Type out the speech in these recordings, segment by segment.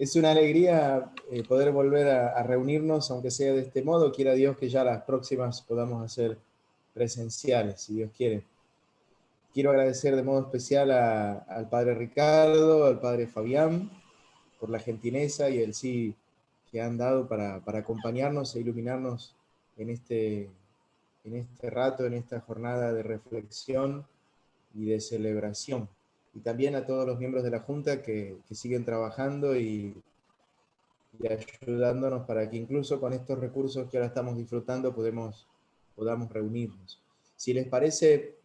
Es una alegría poder volver a reunirnos, aunque sea de este modo. Quiera Dios que ya las próximas podamos hacer presenciales, si Dios quiere. Quiero agradecer de modo especial al Padre Ricardo, al Padre Fabián, por la gentileza y el sí que han dado para acompañarnos e iluminarnos en este rato, en esta jornada de reflexión y de celebración. Y también a todos los miembros de la Junta que siguen trabajando y ayudándonos para que incluso con estos recursos que ahora estamos disfrutando podamos reunirnos. Si les parece,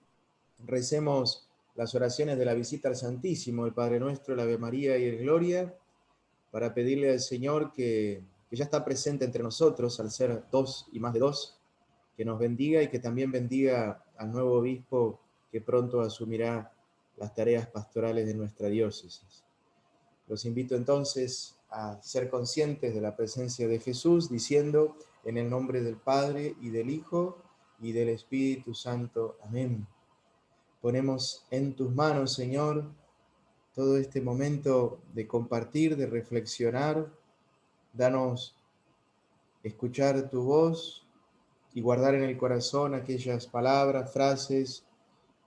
recemos las oraciones de la visita al Santísimo, el Padre Nuestro, el Ave María y el Gloria, para pedirle al Señor que ya está presente entre nosotros, al ser dos y más de dos, que nos bendiga y que también bendiga al nuevo obispo que pronto asumirá las tareas pastorales de nuestra diócesis. Los invito entonces a ser conscientes de la presencia de Jesús, diciendo: en el nombre del Padre, y del Hijo, y del Espíritu Santo. Amén. Ponemos en tus manos, Señor, todo este momento de compartir, de reflexionar. Danos escuchar tu voz y guardar en el corazón aquellas palabras, frases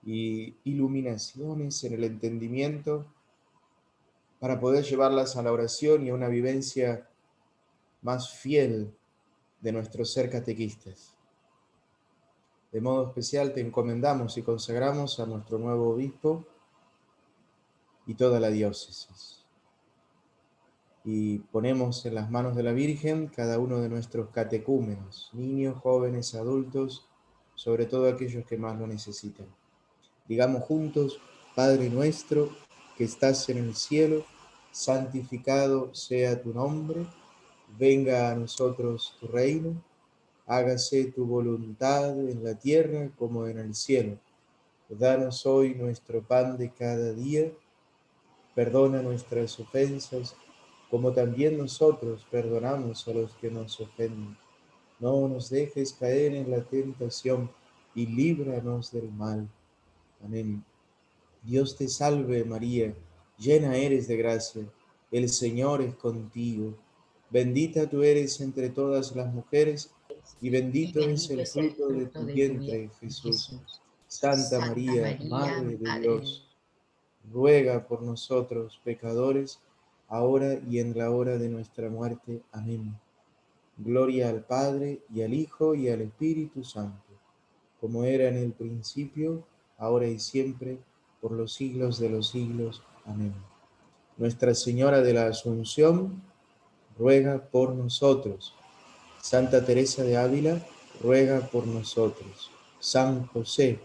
y iluminaciones en el entendimiento para poder llevarlas a la oración y a una vivencia más fiel de nuestro ser catequistas. De modo especial te encomendamos y consagramos a nuestro nuevo obispo y toda la diócesis. Y ponemos en las manos de la Virgen cada uno de nuestros catecúmenos, niños, jóvenes, adultos, sobre todo aquellos que más lo necesitan. Digamos juntos: Padre nuestro que estás en el cielo, santificado sea tu nombre, venga a nosotros tu reino, hágase tu voluntad en la tierra como en el cielo. Danos hoy nuestro pan de cada día, perdona nuestras ofensas, como también nosotros perdonamos a los que nos ofenden. No nos dejes caer en la tentación y líbranos del mal. Amén. Dios te salve María, llena eres de gracia, el Señor es contigo. Bendita tú eres entre todas las mujeres, y bendito es el fruto de tu vientre, Jesús. Santa María, Madre de Dios, ruega por nosotros pecadores, ahora y en la hora de nuestra muerte. Amén. Gloria al Padre, y al Hijo, y al Espíritu Santo, como era en el principio, ahora y siempre, por los siglos de los siglos. Amén. Nuestra Señora de la Asunción, ruega por nosotros. Santa Teresa de Ávila, ruega por nosotros. San José,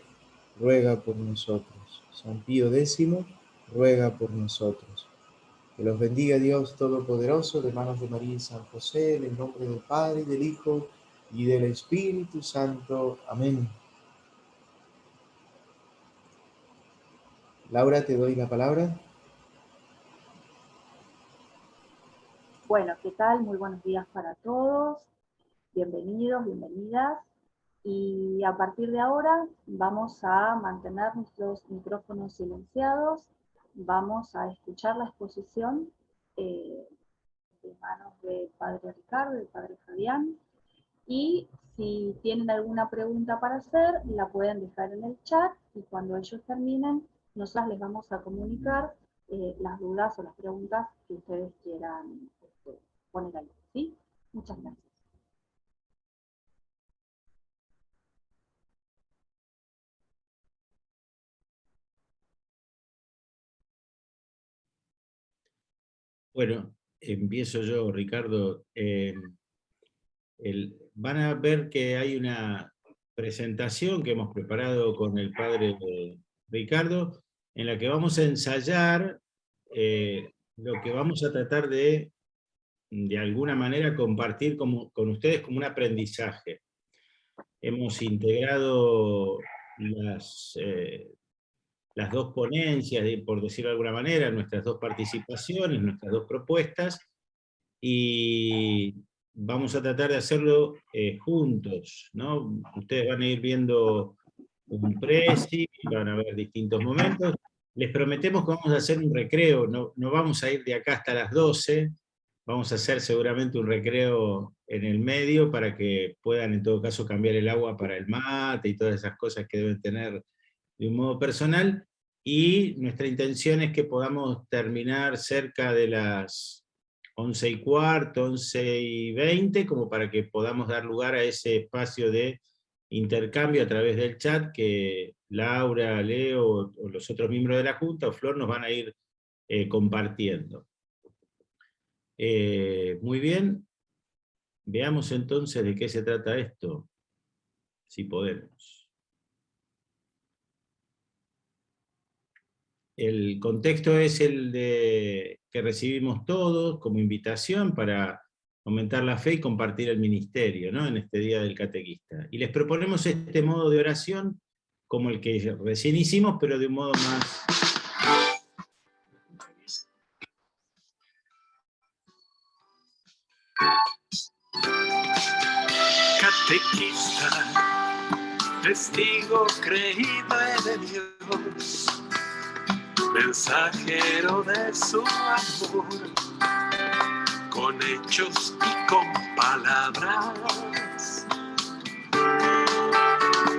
ruega por nosotros. San Pío X, ruega por nosotros. Que los bendiga Dios Todopoderoso, de manos de María y San José, en el nombre del Padre, y del Hijo, y del Espíritu Santo. Amén. Laura, te doy la palabra. Bueno, ¿qué tal? Muy buenos días para todos. Bienvenidos, bienvenidas. Y a partir de ahora vamos a mantener nuestros micrófonos silenciados. Vamos a escuchar la exposición de manos del Padre Ricardo, del Padre Fabián. Y si tienen alguna pregunta para hacer, la pueden dejar en el chat y cuando ellos terminen, nosotros les vamos a comunicar las dudas o las preguntas que ustedes quieran poner ahí, ¿sí? Muchas gracias. Bueno, empiezo yo, Ricardo. Van a ver que hay una presentación que hemos preparado con el padre Ricardo, en la que vamos a ensayar lo que vamos a tratar de alguna manera compartir con ustedes como un aprendizaje. Hemos integrado las dos ponencias, por decirlo de alguna manera, nuestras dos participaciones, nuestras dos propuestas, y vamos a tratar de hacerlo juntos, ¿no? Ustedes van a ir viendo un presi, van a ver distintos momentos. Les prometemos que vamos a hacer un recreo, no vamos a ir de acá hasta las 12, Vamos a hacer seguramente un recreo en el medio para que puedan en todo caso cambiar el agua para el mate y todas esas cosas que deben tener de un modo personal. Y nuestra intención es que podamos terminar cerca de las 11:15, 11:20, como para que podamos dar lugar a ese espacio de intercambio a través del chat que Laura, Leo o los otros miembros de la Junta o Flor nos van a ir compartiendo. Muy bien, veamos entonces de qué se trata esto, si podemos. El contexto es el de que recibimos todos como invitación para aumentar la fe y compartir el ministerio, ¿no? En este Día del Catequista. Y les proponemos este modo de oración como el que recién hicimos, pero de un modo más... Catequista, testigo creído de Dios, mensajero de su amor, con hechos y con palabras.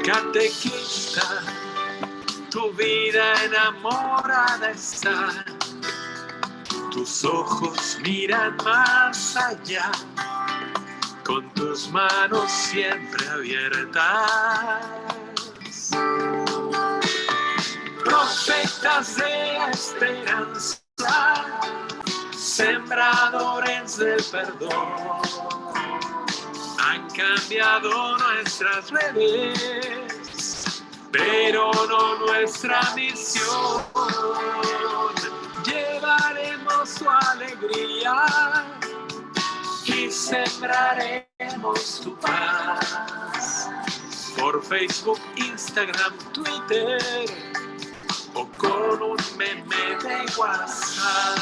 Catequista, tu vida enamorada está, tus ojos miran más allá, con tus manos siempre abiertas. Profetas de la esperanza, sembradores del perdón, han cambiado nuestras redes, pero no nuestra misión. Llevaremos su alegría y sembraremos tu paz. Por Facebook, Instagram, Twitter o con un meme de WhatsApp.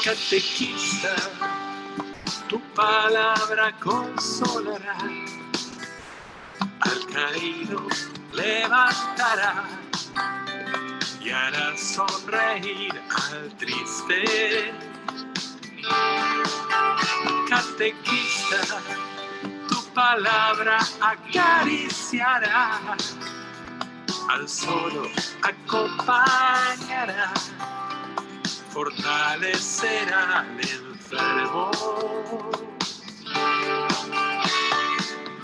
Catequista, tu palabra consolará, al caído levantará y hará sonreír al triste. Catequista, tu palabra acariciará, al solo acompañará, fortalecerá al enfermo.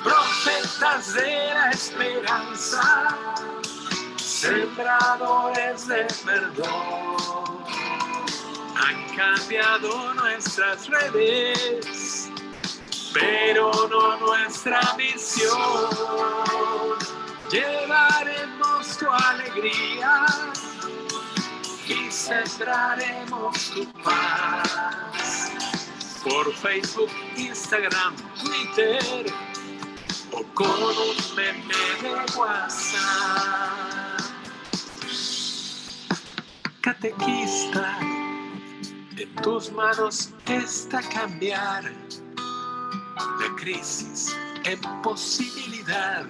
Profetas de la esperanza, sembradores de perdón, han cambiado nuestras redes, pero no nuestra misión. Llevaremos tu alegría y sembraremos tu paz. Por Facebook, Instagram, Twitter o con un meme de WhatsApp. Catequista, en tus manos está cambiar la crisis en posibilidad,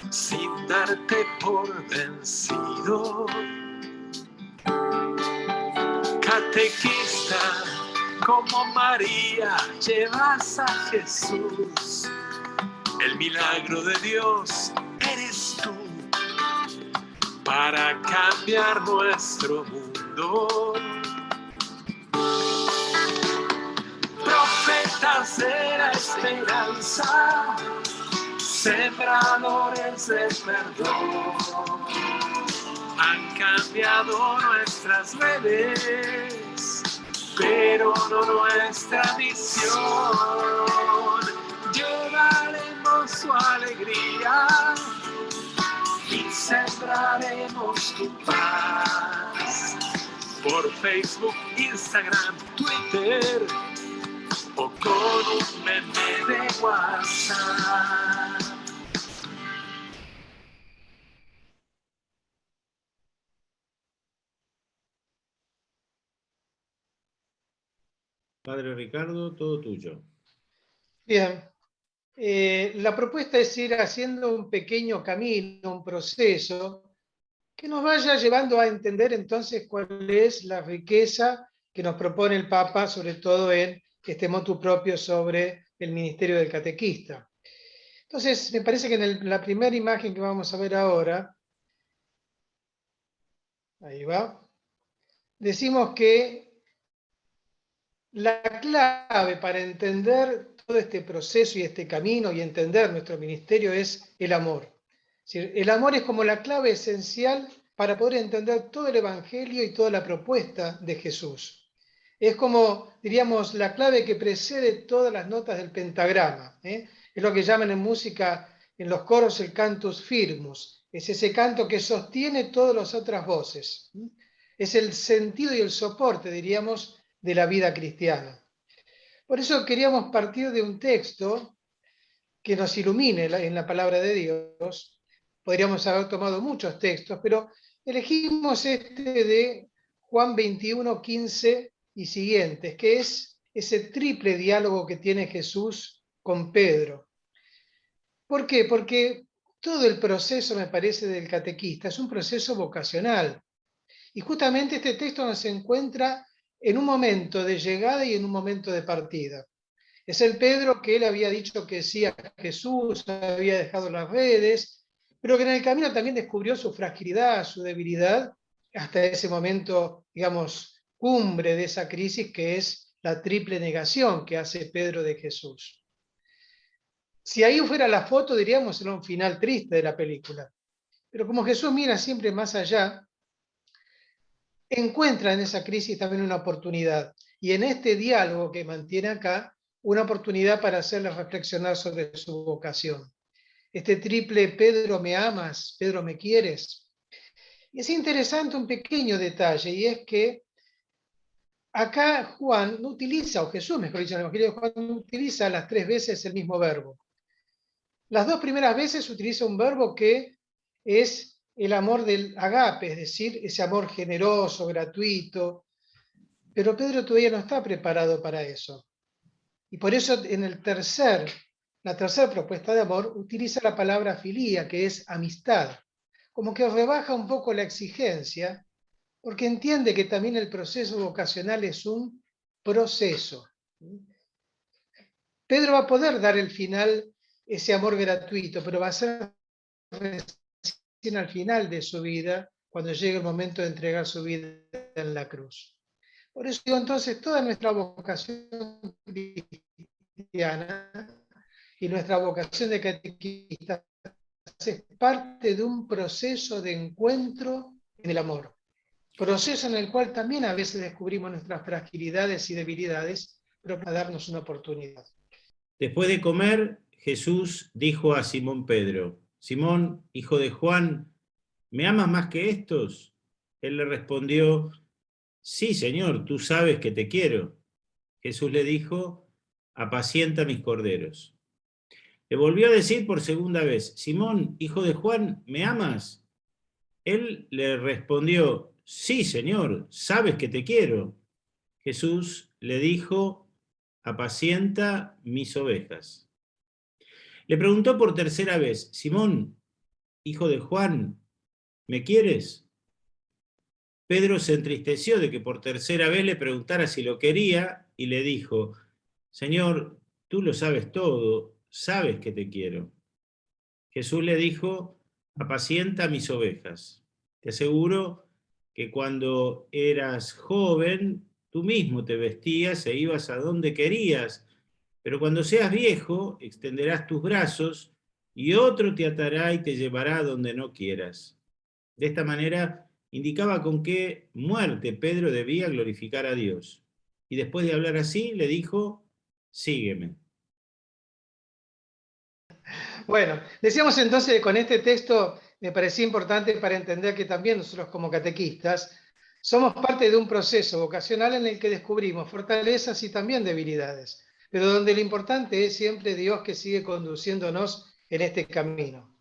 sin darte por vencido. Catequista, como María llevas a Jesús, el milagro de Dios eres tú, para cambiar nuestro mundo. Profetas de la esperanza, sembradores de perdón, han cambiado nuestras redes, pero no nuestra misión. Llevaremos su alegría y sembraremos tu paz. Por Facebook, Instagram, Twitter o con un meme de WhatsApp. Padre Ricardo, todo tuyo. Bien, la propuesta es ir haciendo un pequeño camino, un proceso, que nos vaya llevando a entender entonces cuál es la riqueza que nos propone el Papa, sobre todo en este motu propio sobre el ministerio del catequista. Entonces, me parece que en la primera imagen que vamos a ver ahora, ahí va, decimos que la clave para entender todo este proceso y este camino y entender nuestro ministerio es el amor. Es decir, el amor es como la clave esencial para poder entender todo el Evangelio y toda la propuesta de Jesús. Es como, diríamos, la clave que precede todas las notas del pentagrama. Es lo que llaman en música, en los coros, el cantus firmus. Es ese canto que sostiene todas las otras voces. Es el sentido y el soporte, diríamos, de la vida cristiana. Por eso queríamos partir de un texto que nos ilumine en la palabra de Dios. Podríamos haber tomado muchos textos, pero elegimos este de Juan 21, 15 y siguientes, que es ese triple diálogo que tiene Jesús con Pedro. ¿Por qué? Porque todo el proceso, me parece, del catequista es un proceso vocacional. Y justamente este texto nos encuentra en un momento de llegada y en un momento de partida. Es el Pedro que él había dicho que sí a Jesús, había dejado las redes, pero que en el camino también descubrió su fragilidad, su debilidad, hasta ese momento, digamos, cumbre de esa crisis que es la triple negación que hace Pedro de Jesús. Si ahí fuera la foto, diríamos, era un final triste de la película. Pero como Jesús mira siempre más allá, encuentra en esa crisis también una oportunidad. Y en este diálogo que mantiene acá, una oportunidad para hacerle reflexionar sobre su vocación. Este triple Pedro me amas, Pedro me quieres. Y es interesante un pequeño detalle, y es que acá Juan no utiliza, o Jesús, mejor dicho, en el Evangelio de Juan no utiliza las 3 veces el mismo verbo. Las 2 primeras veces utiliza un verbo que es el amor del agape, es decir, ese amor generoso, gratuito, pero Pedro todavía no está preparado para eso. Y por eso en la tercera propuesta de amor utiliza la palabra filía, que es amistad. Como que rebaja un poco la exigencia, porque entiende que también el proceso vocacional es un proceso. Pedro va a poder dar el final, ese amor gratuito, pero va a ser recién al final de su vida, cuando llegue el momento de entregar su vida en la cruz. Por eso digo, entonces, toda nuestra vocación cristiana y nuestra vocación de catequista es parte de un proceso de encuentro en el amor. Proceso en el cual también a veces descubrimos nuestras fragilidades y debilidades, pero para darnos una oportunidad. Después de comer, Jesús dijo a Simón Pedro: Simón, hijo de Juan, ¿me amas más que estos? Él le respondió: sí, Señor, tú sabes que te quiero. Jesús le dijo: apacienta mis corderos. Le volvió a decir por segunda vez: Simón, hijo de Juan, ¿me amas? Él le respondió: sí, Señor, sabes que te quiero. Jesús le dijo: apacienta mis ovejas. Le preguntó por tercera vez: Simón, hijo de Juan, ¿me quieres? Pedro se entristeció de que por tercera vez le preguntara si lo quería y le dijo: Señor, tú lo sabes todo, sabes que te quiero. Jesús le dijo: apacienta mis ovejas. Te aseguro que cuando eras joven, tú mismo te vestías e ibas a donde querías, pero cuando seas viejo, extenderás tus brazos y otro te atará y te llevará a donde no quieras. De esta manera indicaba con qué muerte Pedro debía glorificar a Dios. Y después de hablar así, le dijo: sígueme. Bueno, decíamos entonces que con este texto me parecía importante para entender que también nosotros como catequistas somos parte de un proceso vocacional en el que descubrimos fortalezas y también debilidades, pero donde lo importante es siempre Dios que sigue conduciéndonos en este camino.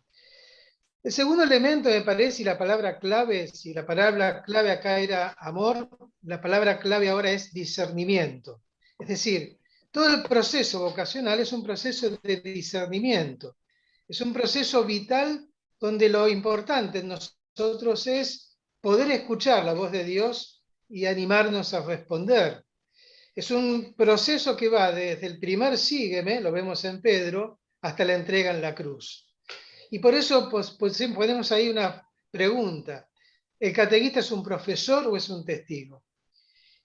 El segundo elemento me parece, y la palabra clave, si la palabra clave acá era amor, la palabra clave ahora es discernimiento. Es decir, Todo el proceso vocacional es un proceso de discernimiento, es un proceso vital donde lo importante en nosotros es poder escuchar la voz de Dios y animarnos a responder. Es un proceso que va desde el primer sígueme, lo vemos en Pedro, hasta la entrega en la cruz. Y por eso pues ponemos ahí una pregunta. ¿El catequista es un profesor o es un testigo?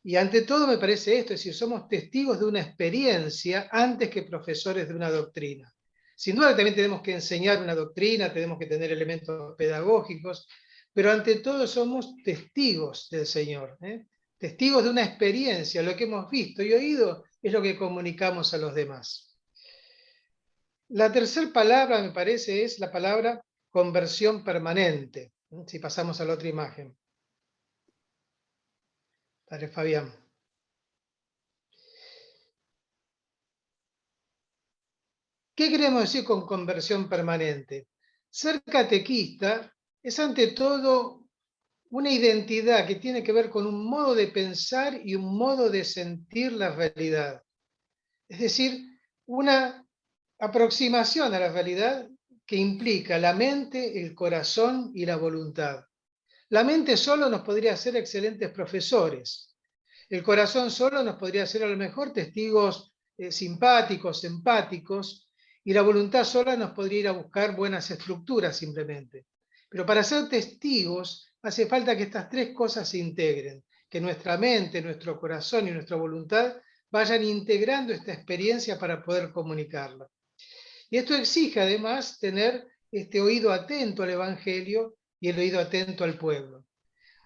Y ante todo me parece esto, es decir, somos testigos de una experiencia antes que profesores de una doctrina. Sin duda también tenemos que enseñar una doctrina, tenemos que tener elementos pedagógicos, pero ante todo somos testigos del Señor, ¿eh? Testigos de una experiencia, lo que hemos visto y oído es lo que comunicamos a los demás. La tercera palabra, me parece, es la palabra conversión permanente. Si pasamos a la otra imagen. Padre Fabián. ¿Qué queremos decir con conversión permanente? Ser catequista es ante todo una identidad que tiene que ver con un modo de pensar y un modo de sentir la realidad. Es decir, una aproximación a la realidad que implica la mente, el corazón y la voluntad. La mente solo nos podría hacer excelentes profesores. El corazón solo nos podría hacer a lo mejor testigos simpáticos, empáticos, y la voluntad sola nos podría ir a buscar buenas estructuras simplemente. Pero para ser testigos hace falta que estas tres cosas se integren, que nuestra mente, nuestro corazón y nuestra voluntad vayan integrando esta experiencia para poder comunicarla. Y esto exige además tener este oído atento al Evangelio y el oído atento al pueblo.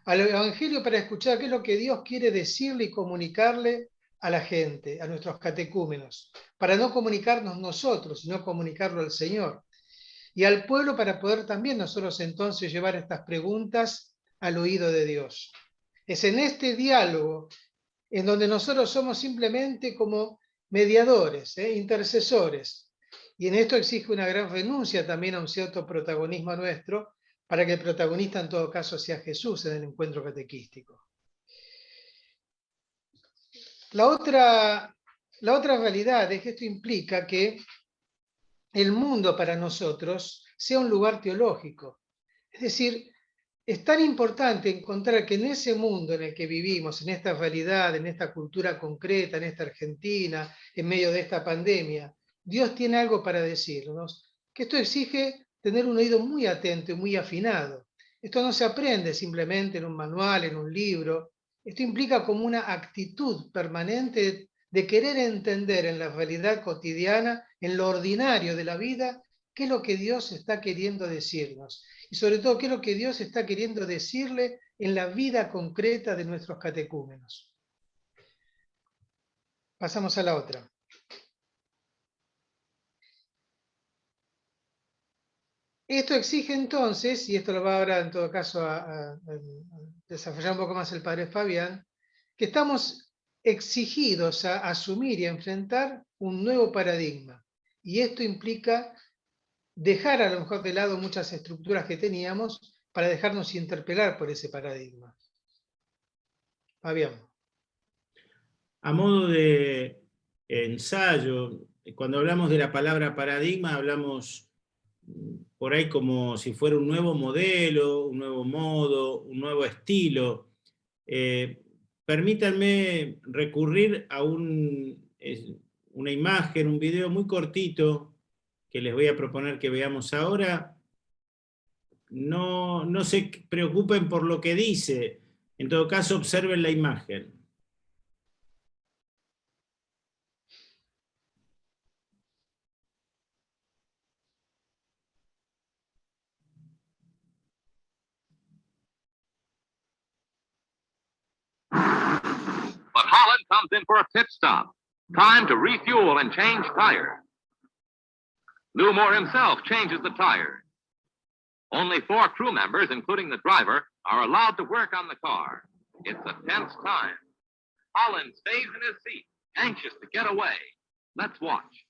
Al Evangelio para escuchar qué es lo que Dios quiere decirle y comunicarle a la gente, a nuestros catecúmenos, para no comunicarnos nosotros, sino comunicarlo al Señor. Y al pueblo para poder también nosotros entonces llevar estas preguntas al oído de Dios. Es en este diálogo en donde nosotros somos simplemente como mediadores, intercesores. Y en esto exige una gran renuncia también a un cierto protagonismo nuestro, para que el protagonista en todo caso sea Jesús en el encuentro catequístico. La otra realidad es que esto implica que el mundo para nosotros sea un lugar teológico. Es decir, es tan importante encontrar que en ese mundo en el que vivimos, en esta realidad, en esta cultura concreta, en esta Argentina, en medio de esta pandemia, Dios tiene algo para decirnos, que esto exige tener un oído muy atento y muy afinado. Esto no se aprende simplemente en un manual, en un libro. Esto implica como una actitud permanente de querer entender en la realidad cotidiana, en lo ordinario de la vida, qué es lo que Dios está queriendo decirnos. Y sobre todo, qué es lo que Dios está queriendo decirle en la vida concreta de nuestros catecúmenos. Pasamos a la otra. Esto exige entonces, y esto lo va ahora en todo caso a desarrollar un poco más el padre Fabián, que estamos exigidos a asumir y a enfrentar un nuevo paradigma. Y esto implica dejar a lo mejor de lado muchas estructuras que teníamos para dejarnos interpelar por ese paradigma. Fabián. A modo de ensayo, cuando hablamos de la palabra paradigma, hablamos por ahí como si fuera un nuevo modelo, un nuevo modo, un nuevo estilo. Permítanme recurrir a una imagen, un video muy cortito que les voy a proponer que veamos ahora. No se preocupen por lo que dice, en todo caso observen la imagen. But Holland comes in for a pit stop. Time to refuel and change tires. Newmore himself changes the tires. Only 4 crew members, including the driver, are allowed to work on the car. It's a tense time. Holland stays in his seat, anxious to get away. Let's watch.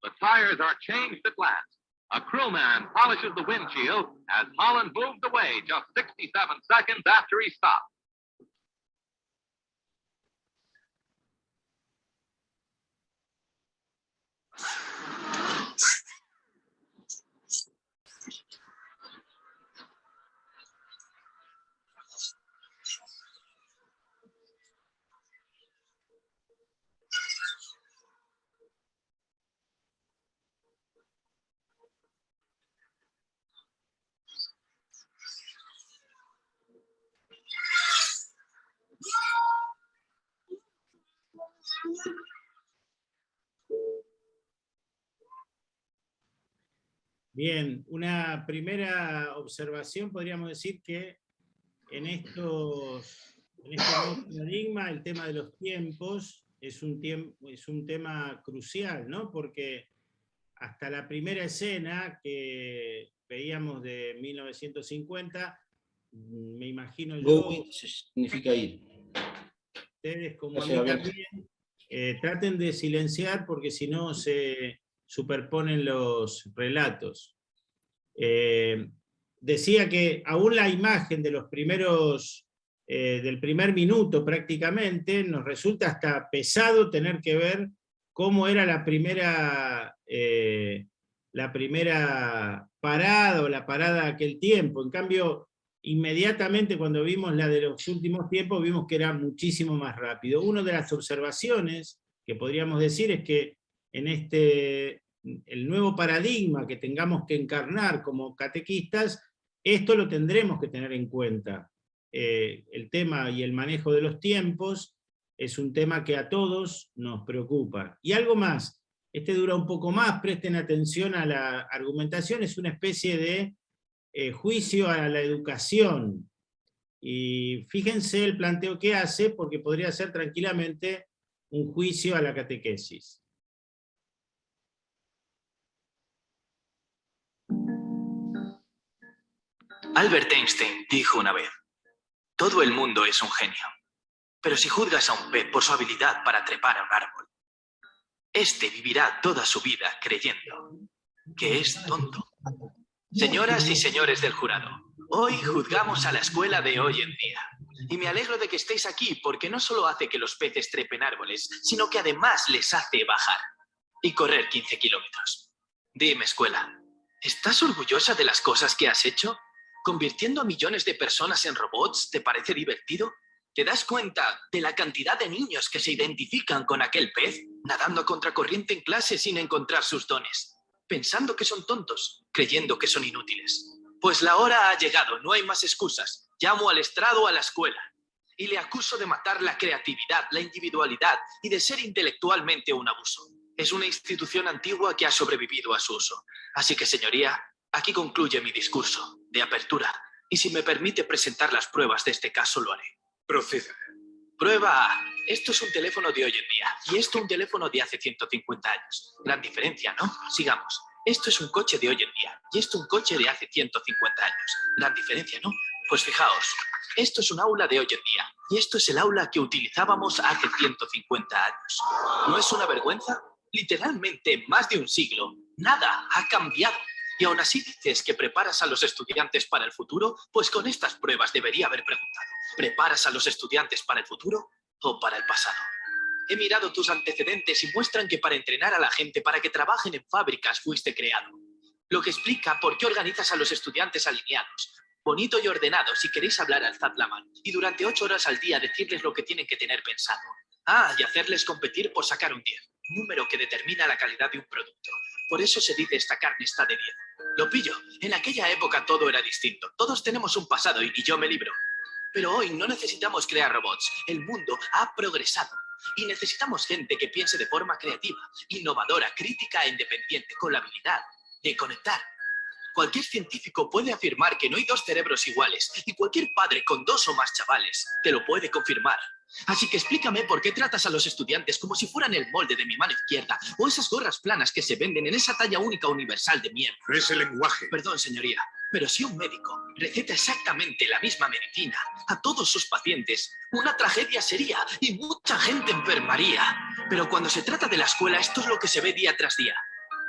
The tires are changed at last. A crewman polishes the windshield as Holland moves away just 67 seconds after he stopped. Bien, una primera observación, podríamos decir que en este nuevo paradigma, el tema de los tiempos es un tema crucial, ¿no? Porque hasta la primera escena que veíamos de 1950, me imagino yo, significa ir. Ustedes como a mí también, traten de silenciar porque si no se superponen los relatos. Decía que aún la imagen de los primeros, del primer minuto prácticamente, nos resulta hasta pesado tener que ver cómo era la primera parada o la parada de aquel tiempo. En cambio, inmediatamente cuando vimos la de los últimos tiempos, vimos que era muchísimo más rápido. Una de las observaciones que podríamos decir es que en el nuevo paradigma que tengamos que encarnar como catequistas, esto lo tendremos que tener en cuenta. El tema y el manejo de los tiempos es un tema que a todos nos preocupa. Y algo más, dura un poco más, presten atención a la argumentación, es una especie de juicio a la educación. Y fíjense el planteo que hace, porque podría ser tranquilamente un juicio a la catequesis. Albert Einstein dijo una vez: todo el mundo es un genio, pero si juzgas a un pez por su habilidad para trepar a un árbol, este vivirá toda su vida creyendo que es tonto. Señoras y señores del jurado, hoy juzgamos a la escuela de hoy en día. Y me alegro de que estéis aquí porque no solo hace que los peces trepen árboles, sino que además les hace bajar y correr 15 kilómetros. Dime, escuela, ¿estás orgullosa de las cosas que has hecho? ¿Convirtiendo a millones de personas en robots te parece divertido? ¿Te das cuenta de la cantidad de niños que se identifican con aquel pez, nadando a contracorriente en clase sin encontrar sus dones? Pensando que son tontos, creyendo que son inútiles. Pues la hora ha llegado, no hay más excusas. Llamo al estrado a la escuela y le acuso de matar la creatividad, la individualidad y de ser intelectualmente un abuso. Es una institución antigua que ha sobrevivido a su uso. Así que, señoría, aquí concluye mi discurso de apertura. Y si me permite presentar las pruebas de este caso, lo haré. Proceda. Prueba A. Esto es un teléfono de hoy en día y esto un teléfono de hace 150 años. Gran diferencia, ¿no? Sigamos. Esto es un coche de hoy en día y esto un coche de hace 150 años. Gran diferencia, ¿no? Pues fijaos, esto es un aula de hoy en día y esto es el aula que utilizábamos hace 150 años. ¿No es una vergüenza? Literalmente más de un siglo, nada ha cambiado. Y aún así dices que preparas a los estudiantes para el futuro, pues con estas pruebas debería haber preguntado: ¿preparas a los estudiantes para el futuro o para el pasado? He mirado tus antecedentes y muestran que para entrenar a la gente para que trabajen en fábricas fuiste creado. Lo que explica por qué organizas a los estudiantes alineados, bonito y ordenado. Si queréis hablar, alzad la mano y durante 8 horas al día decirles lo que tienen que tener pensado. Y hacerles competir por sacar un 10, número que determina la calidad de un producto. Por eso se dice: esta carne está de 10. Lo pillo. En aquella época todo era distinto. Todos tenemos un pasado y ni yo me libro. Pero hoy no necesitamos crear robots. El mundo ha progresado. Y necesitamos gente que piense de forma creativa, innovadora, crítica e independiente, con la habilidad de conectar. Cualquier científico puede afirmar que no hay 2 cerebros iguales y cualquier padre con 2 o más chavales te lo puede confirmar. Así que explícame por qué tratas a los estudiantes como si fueran el molde de mi mano izquierda o esas gorras planas que se venden en esa talla única universal de mierda. Es el lenguaje. Perdón, señoría, pero si un médico receta exactamente la misma medicina a todos sus pacientes, una tragedia sería y mucha gente enfermaría. Pero cuando se trata de la escuela, esto es lo que se ve día tras día.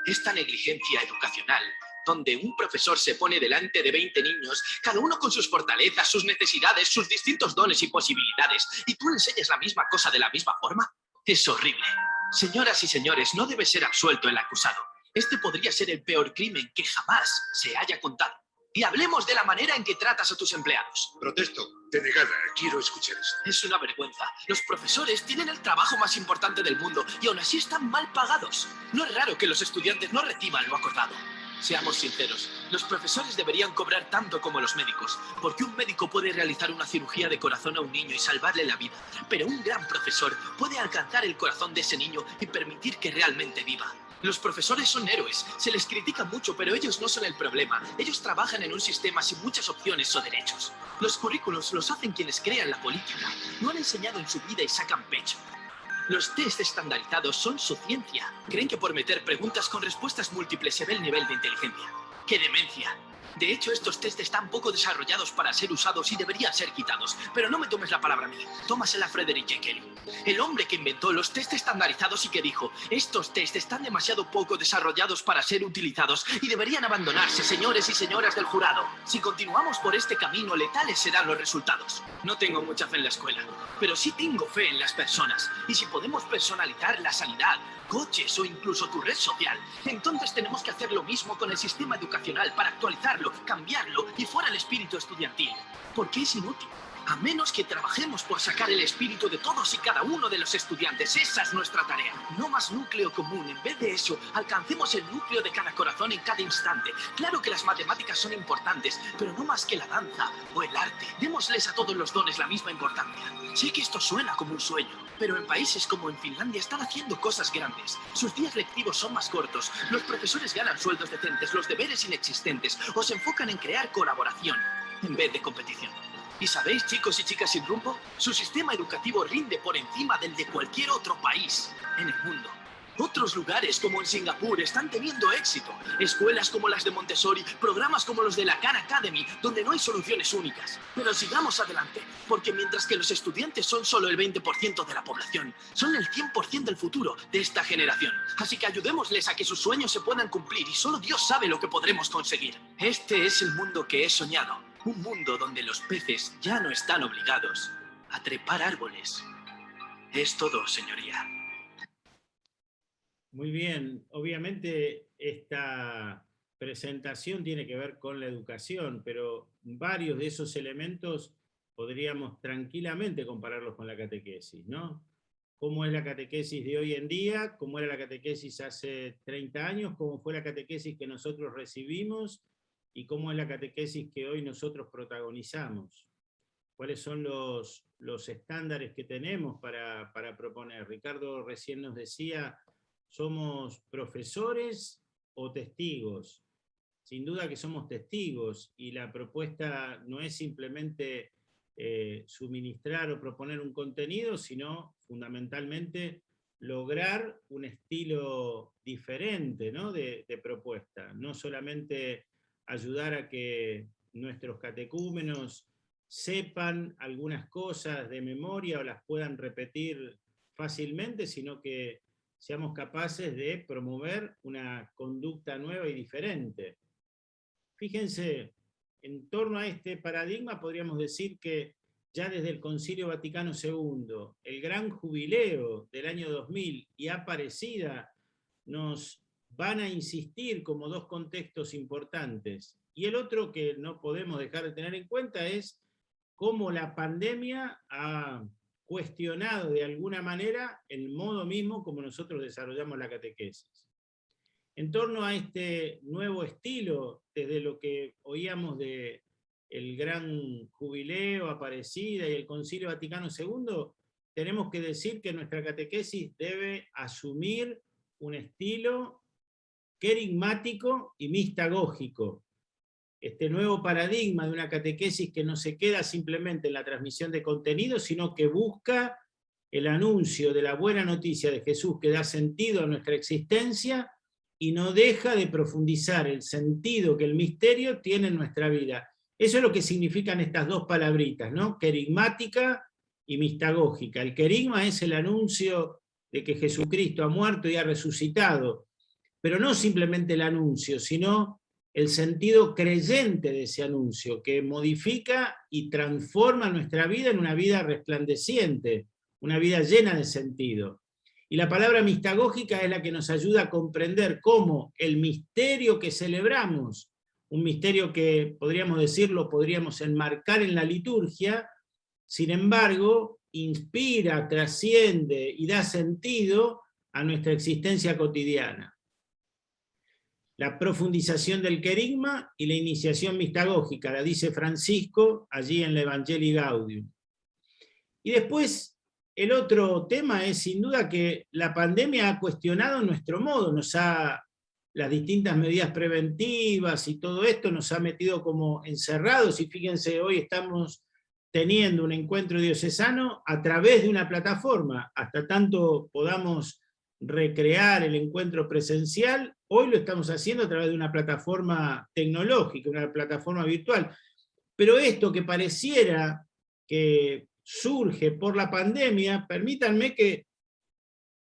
Esta negligencia educacional, donde un profesor se pone delante de 20 niños, cada uno con sus fortalezas, sus necesidades, sus distintos dones y posibilidades, y tú le enseñas la misma cosa de la misma forma, es horrible. Señoras y señores, no debe ser absuelto el acusado. Este podría ser el peor crimen que jamás se haya contado. Y hablemos de la manera en que tratas a tus empleados. Protesto. Denegada. Quiero escuchar esto. Es una vergüenza. Los profesores tienen el trabajo más importante del mundo y aún así están mal pagados. No es raro que los estudiantes no reciban lo acordado. Seamos sinceros, los profesores deberían cobrar tanto como los médicos, porque un médico puede realizar una cirugía de corazón a un niño y salvarle la vida, pero un gran profesor puede alcanzar el corazón de ese niño y permitir que realmente viva. Los profesores son héroes, se les critica mucho, pero ellos no son el problema. Ellos trabajan en un sistema sin muchas opciones o derechos. Los currículos los hacen quienes crean la política. No han enseñado en su vida y sacan pecho. Los test estandarizados son su ciencia. Creen que por meter preguntas con respuestas múltiples se ve el nivel de inteligencia. ¡Qué demencia! De hecho, estos test están poco desarrollados para ser usados y deberían ser quitados. Pero no me tomes la palabra mía, tómasela a Frederick J. Kelly, el hombre que inventó los test estandarizados y que dijo: estos test están demasiado poco desarrollados para ser utilizados y deberían abandonarse, señores y señoras del jurado. Si continuamos por este camino, letales serán los resultados. No tengo mucha fe en la escuela, pero sí tengo fe en las personas. Y si podemos personalizar la sanidad, coches o incluso tu red social, entonces tenemos que hacer lo mismo con el sistema educacional para actualizarlo, cambiarlo y fuera el espíritu estudiantil. Porque es inútil. A menos que trabajemos por sacar el espíritu de todos y cada uno de los estudiantes. Esa es nuestra tarea. No más núcleo común. En vez de eso, alcancemos el núcleo de cada corazón en cada instante. Claro que las matemáticas son importantes, pero no más que la danza o el arte. Démosles a todos los dones la misma importancia. Sé que esto suena como un sueño, pero en países como en Finlandia están haciendo cosas grandes. Sus días lectivos son más cortos, los profesores ganan sueldos decentes, los deberes inexistentes, o se enfocan en crear colaboración en vez de competición. ¿Y sabéis, chicos y chicas sin rumbo? Su sistema educativo rinde por encima del de cualquier otro país en el mundo. Otros lugares, como en Singapur, están teniendo éxito. Escuelas como las de Montessori, programas como los de la Khan Academy, donde no hay soluciones únicas. Pero sigamos adelante, porque mientras que los estudiantes son solo el 20% de la población, son el 100% del futuro de esta generación. Así que ayudémosles a que sus sueños se puedan cumplir y solo Dios sabe lo que podremos conseguir. Este es el mundo que he soñado. Un mundo donde los peces ya no están obligados a trepar árboles. Es todo, señoría. Muy bien. Obviamente esta presentación tiene que ver con la educación, pero varios de esos elementos podríamos tranquilamente compararlos con la catequesis, ¿no? ¿Cómo es la catequesis de hoy en día? ¿Cómo era la catequesis hace 30 años? ¿Cómo fue la catequesis que nosotros recibimos? ¿Y cómo es la catequesis que hoy nosotros protagonizamos? ¿Cuáles son los estándares que tenemos para proponer? Ricardo recién nos decía, ¿somos profesores o testigos? Sin duda que somos testigos, y la propuesta no es simplemente suministrar o proponer un contenido, sino fundamentalmente lograr un estilo diferente, ¿no? de propuesta. No solamente ayudar a que nuestros catecúmenos sepan algunas cosas de memoria o las puedan repetir fácilmente, sino que seamos capaces de promover una conducta nueva y diferente. Fíjense, en torno a este paradigma podríamos decir que ya desde el Concilio Vaticano II, el gran jubileo del año 2000 y Aparecida nos van a insistir como dos contextos importantes. Y el otro que no podemos dejar de tener en cuenta es cómo la pandemia ha cuestionado de alguna manera el modo mismo como nosotros desarrollamos la catequesis. En torno a este nuevo estilo, desde lo que oíamos de el gran jubileo, Aparecida y el Concilio Vaticano II, tenemos que decir que nuestra catequesis debe asumir un estilo querigmático y mistagógico. Este nuevo paradigma de una catequesis que no se queda simplemente en la transmisión de contenidos, sino que busca el anuncio de la buena noticia de Jesús que da sentido a nuestra existencia y no deja de profundizar el sentido que el misterio tiene en nuestra vida. Eso es lo que significan estas dos palabritas, ¿no? Querigmática y mistagógica. El querigma es el anuncio de que Jesucristo ha muerto y ha resucitado. pero no simplemente el anuncio, sino el sentido creyente de ese anuncio, que modifica y transforma nuestra vida en una vida resplandeciente, una vida llena de sentido. Y la palabra mistagógica es la que nos ayuda a comprender cómo el misterio que celebramos, un misterio que podríamos decirlo, podríamos enmarcar en la liturgia, sin embargo, inspira, trasciende y da sentido a nuestra existencia cotidiana. La profundización del querigma y la iniciación mistagógica, la dice Francisco allí en la Evangelii Gaudium. Y después, el otro tema es sin duda que la pandemia ha cuestionado nuestro modo, las distintas medidas preventivas y todo esto nos ha metido como encerrados, y fíjense, hoy estamos teniendo un encuentro diocesano a través de una plataforma, hasta tanto podamos recrear el encuentro presencial, hoy lo estamos haciendo a través de una plataforma tecnológica, una plataforma virtual. Pero esto que pareciera que surge por la pandemia, permítanme que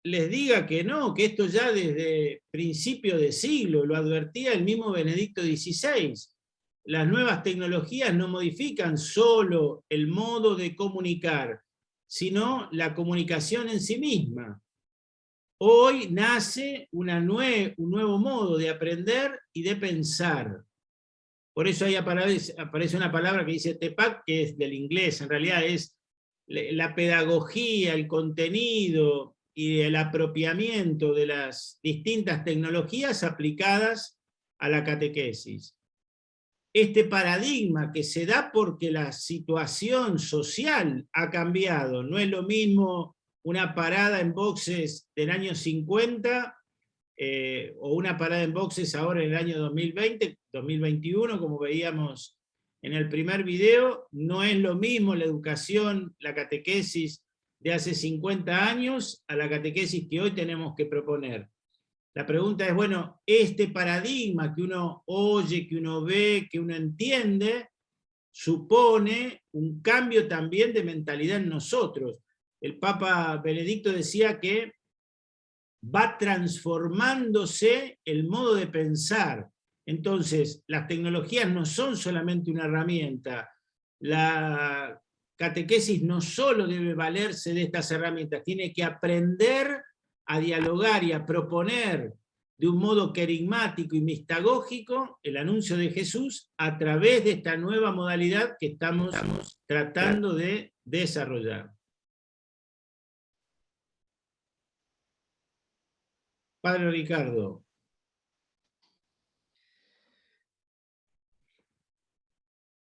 les diga que no, que esto ya desde principio de siglo, lo advertía el mismo Benedicto XVI. Las nuevas tecnologías no modifican solo el modo de comunicar, sino la comunicación en sí misma. Hoy nace un nuevo modo de aprender y de pensar. Por eso ahí aparece una palabra que dice TEPAC, que es del inglés, en realidad es la pedagogía, el contenido y el apropiamiento de las distintas tecnologías aplicadas a la catequesis. Este paradigma que se da porque la situación social ha cambiado, no es lo mismo una parada en boxes del año 50 o una parada en boxes ahora en el año 2020, 2021, como veíamos en el primer video, no es lo mismo la educación, la catequesis de hace 50 años a la catequesis que hoy tenemos que proponer. La pregunta es, bueno, este paradigma que uno oye, que uno ve, que uno entiende, supone un cambio también de mentalidad en nosotros. El Papa Benedicto decía que va transformándose el modo de pensar. Entonces, las tecnologías no son solamente una herramienta. La catequesis no solo debe valerse de estas herramientas, tiene que aprender a dialogar y a proponer de un modo querigmático y mistagógico el anuncio de Jesús a través de esta nueva modalidad que estamos tratando de desarrollar. Padre Ricardo.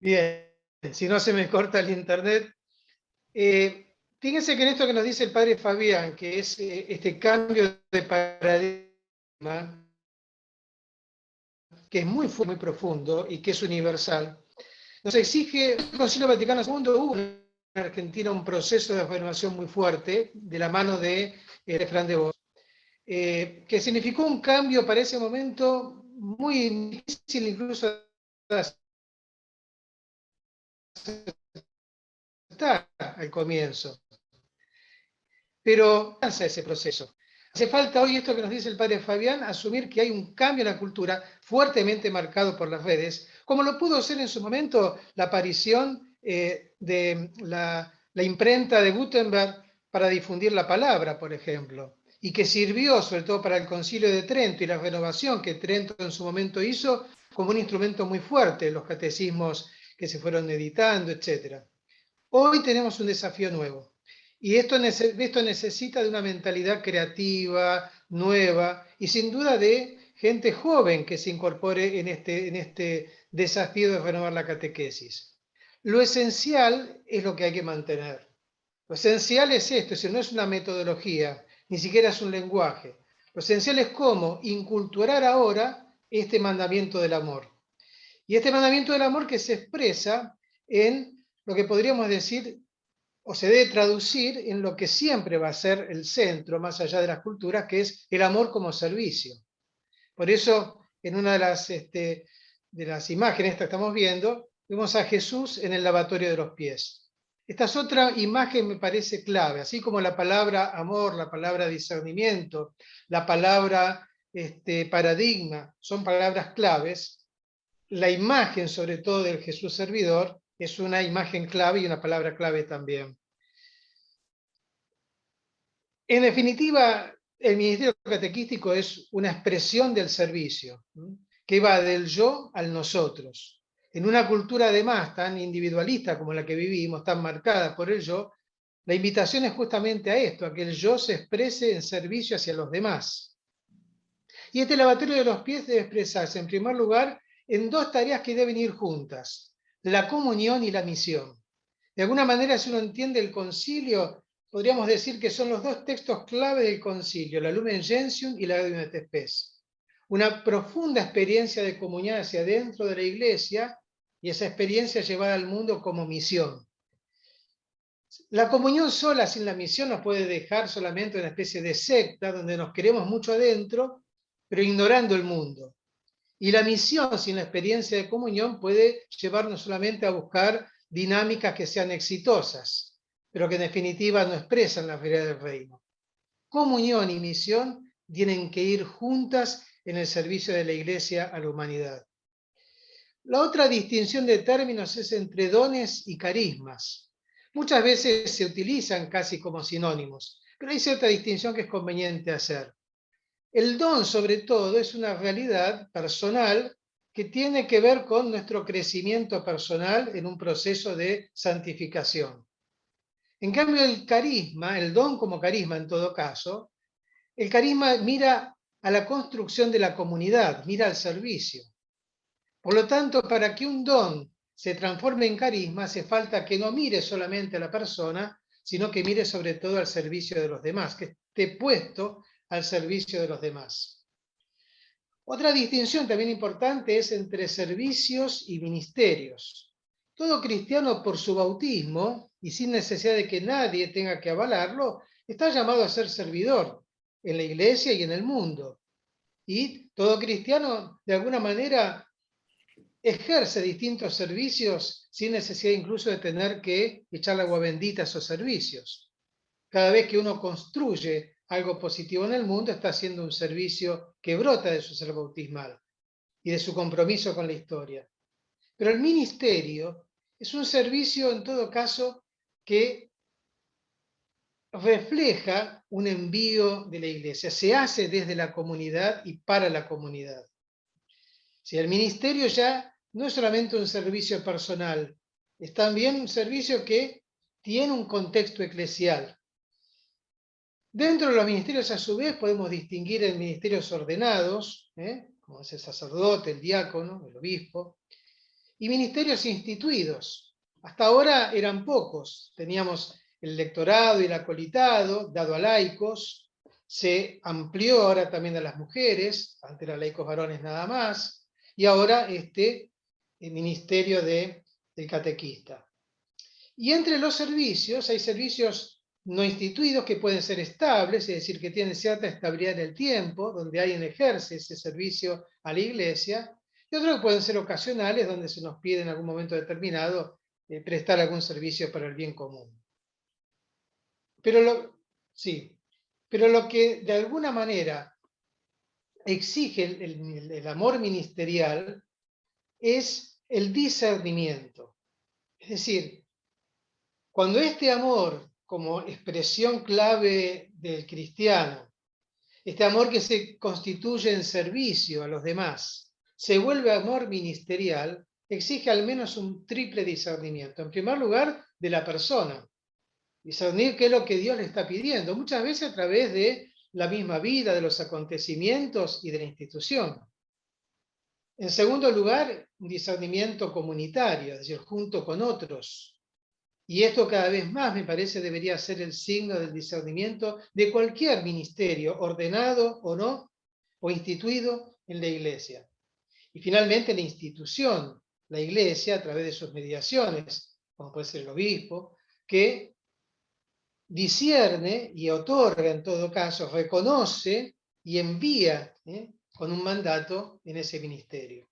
Bien, si no se me corta el internet. Fíjense que en esto que nos dice el padre Fabián, que es este cambio de paradigma, que es muy profundo y que es universal, nos exige, el Concilio Vaticano II hubo en Argentina un proceso de renovación muy fuerte, de la mano de Fran de Vos, que significó un cambio para ese momento muy difícil incluso de aceptar al comienzo. Pero hace ese proceso. Hace falta hoy, esto que nos dice el padre Fabián, asumir que hay un cambio en la cultura fuertemente marcado por las redes, como lo pudo ser en su momento la aparición de la imprenta de Gutenberg para difundir la palabra, por ejemplo, y que sirvió sobre todo para el Concilio de Trento y la renovación que Trento en su momento hizo como un instrumento muy fuerte, los catecismos que se fueron editando, etc. Hoy tenemos un desafío nuevo. Y esto necesita de una mentalidad creativa, nueva, y sin duda de gente joven que se incorpore en este desafío de renovar la catequesis. Lo esencial es lo que hay que mantener. Lo esencial es esto, es decir, no es una metodología, ni siquiera es un lenguaje. Lo esencial es cómo inculturar ahora este mandamiento del amor. Y este mandamiento del amor que se expresa en lo que podríamos decir o se debe traducir en lo que siempre va a ser el centro, más allá de las culturas, que es el amor como servicio. Por eso, en una de las imágenes que estamos viendo, vemos a Jesús en el lavatorio de los pies. Esta es otra imagen me parece clave, así como la palabra amor, la palabra discernimiento, la palabra paradigma son palabras claves, la imagen, sobre todo del Jesús servidor, es una imagen clave y una palabra clave también. En definitiva, el ministerio catequístico es una expresión del servicio, ¿no?, que va del yo al nosotros. En una cultura además tan individualista como la que vivimos, tan marcada por el yo, la invitación es justamente a esto, a que el yo se exprese en servicio hacia los demás. Y este lavatorio de los pies debe expresarse, en primer lugar, en dos tareas que deben ir juntas: la comunión y la misión. De alguna manera, si uno entiende el concilio, podríamos decir que son los dos textos clave del concilio, la Lumen Gentium y la Gaudium et Spes. Una profunda experiencia de comunión hacia adentro de la Iglesia y esa experiencia llevada al mundo como misión. La comunión sola, sin la misión, nos puede dejar solamente una especie de secta donde nos queremos mucho adentro, pero ignorando el mundo. Y la misión, sin la experiencia de comunión, puede llevarnos solamente a buscar dinámicas que sean exitosas, pero que en definitiva no expresan la realidad del reino. Comunión y misión tienen que ir juntas en el servicio de la Iglesia a la humanidad. La otra distinción de términos es entre dones y carismas. Muchas veces se utilizan casi como sinónimos, pero hay cierta distinción que es conveniente hacer. El don, sobre todo, es una realidad personal que tiene que ver con nuestro crecimiento personal en un proceso de santificación. En cambio, el carisma, el don como carisma en todo caso, el carisma mira a la construcción de la comunidad, mira al servicio. Por lo tanto, para que un don se transforme en carisma, hace falta que no mire solamente a la persona, sino que mire sobre todo al servicio de los demás, que esté puesto al servicio de los demás. Otra distinción también importante es entre servicios y ministerios. Todo cristiano, por su bautismo, y sin necesidad de que nadie tenga que avalarlo, está llamado a ser servidor en la Iglesia y en el mundo. Y todo cristiano, de alguna manera, ejerce distintos servicios sin necesidad incluso de tener que echar agua bendita a esos servicios. Cada vez que uno construye algo positivo en el mundo, está haciendo un servicio que brota de su ser bautismal y de su compromiso con la historia. Pero el ministerio es un servicio, en todo caso, que refleja un envío de la Iglesia. Se hace desde la comunidad y para la comunidad. Si el ministerio ya no es solamente un servicio personal, es también un servicio que tiene un contexto eclesial. Dentro de los ministerios, a su vez, podemos distinguir en ministerios ordenados, como es el sacerdote, el diácono, el obispo, y ministerios instituidos. Hasta ahora eran pocos. Teníamos el lectorado y el acolitado, dado a laicos. Se amplió ahora también a las mujeres, antes eran laicos varones nada más, y ahora el ministerio del catequista. Y entre los servicios, hay servicios no instituidos que pueden ser estables, es decir, que tienen cierta estabilidad en el tiempo, donde alguien ejerce ese servicio a la Iglesia, y otros que pueden ser ocasionales, donde se nos pide en algún momento determinado prestar algún servicio para el bien común. Pero lo que de alguna manera exige el amor ministerial es el discernimiento. Es decir, cuando este amor, como expresión clave del cristiano, este amor que se constituye en servicio a los demás, se vuelve amor ministerial, exige al menos un triple discernimiento. En primer lugar, de la persona. Discernir qué es lo que Dios le está pidiendo, muchas veces a través de la misma vida, de los acontecimientos y de la institución. En segundo lugar, un discernimiento comunitario, es decir, junto con otros. Y esto cada vez más, me parece, debería ser el signo del discernimiento de cualquier ministerio, ordenado o no, o instituido en la Iglesia. Y finalmente la institución, la Iglesia, a través de sus mediaciones, como puede ser el obispo, que discierne y otorga, en todo caso, reconoce y envía con un mandato en ese ministerio.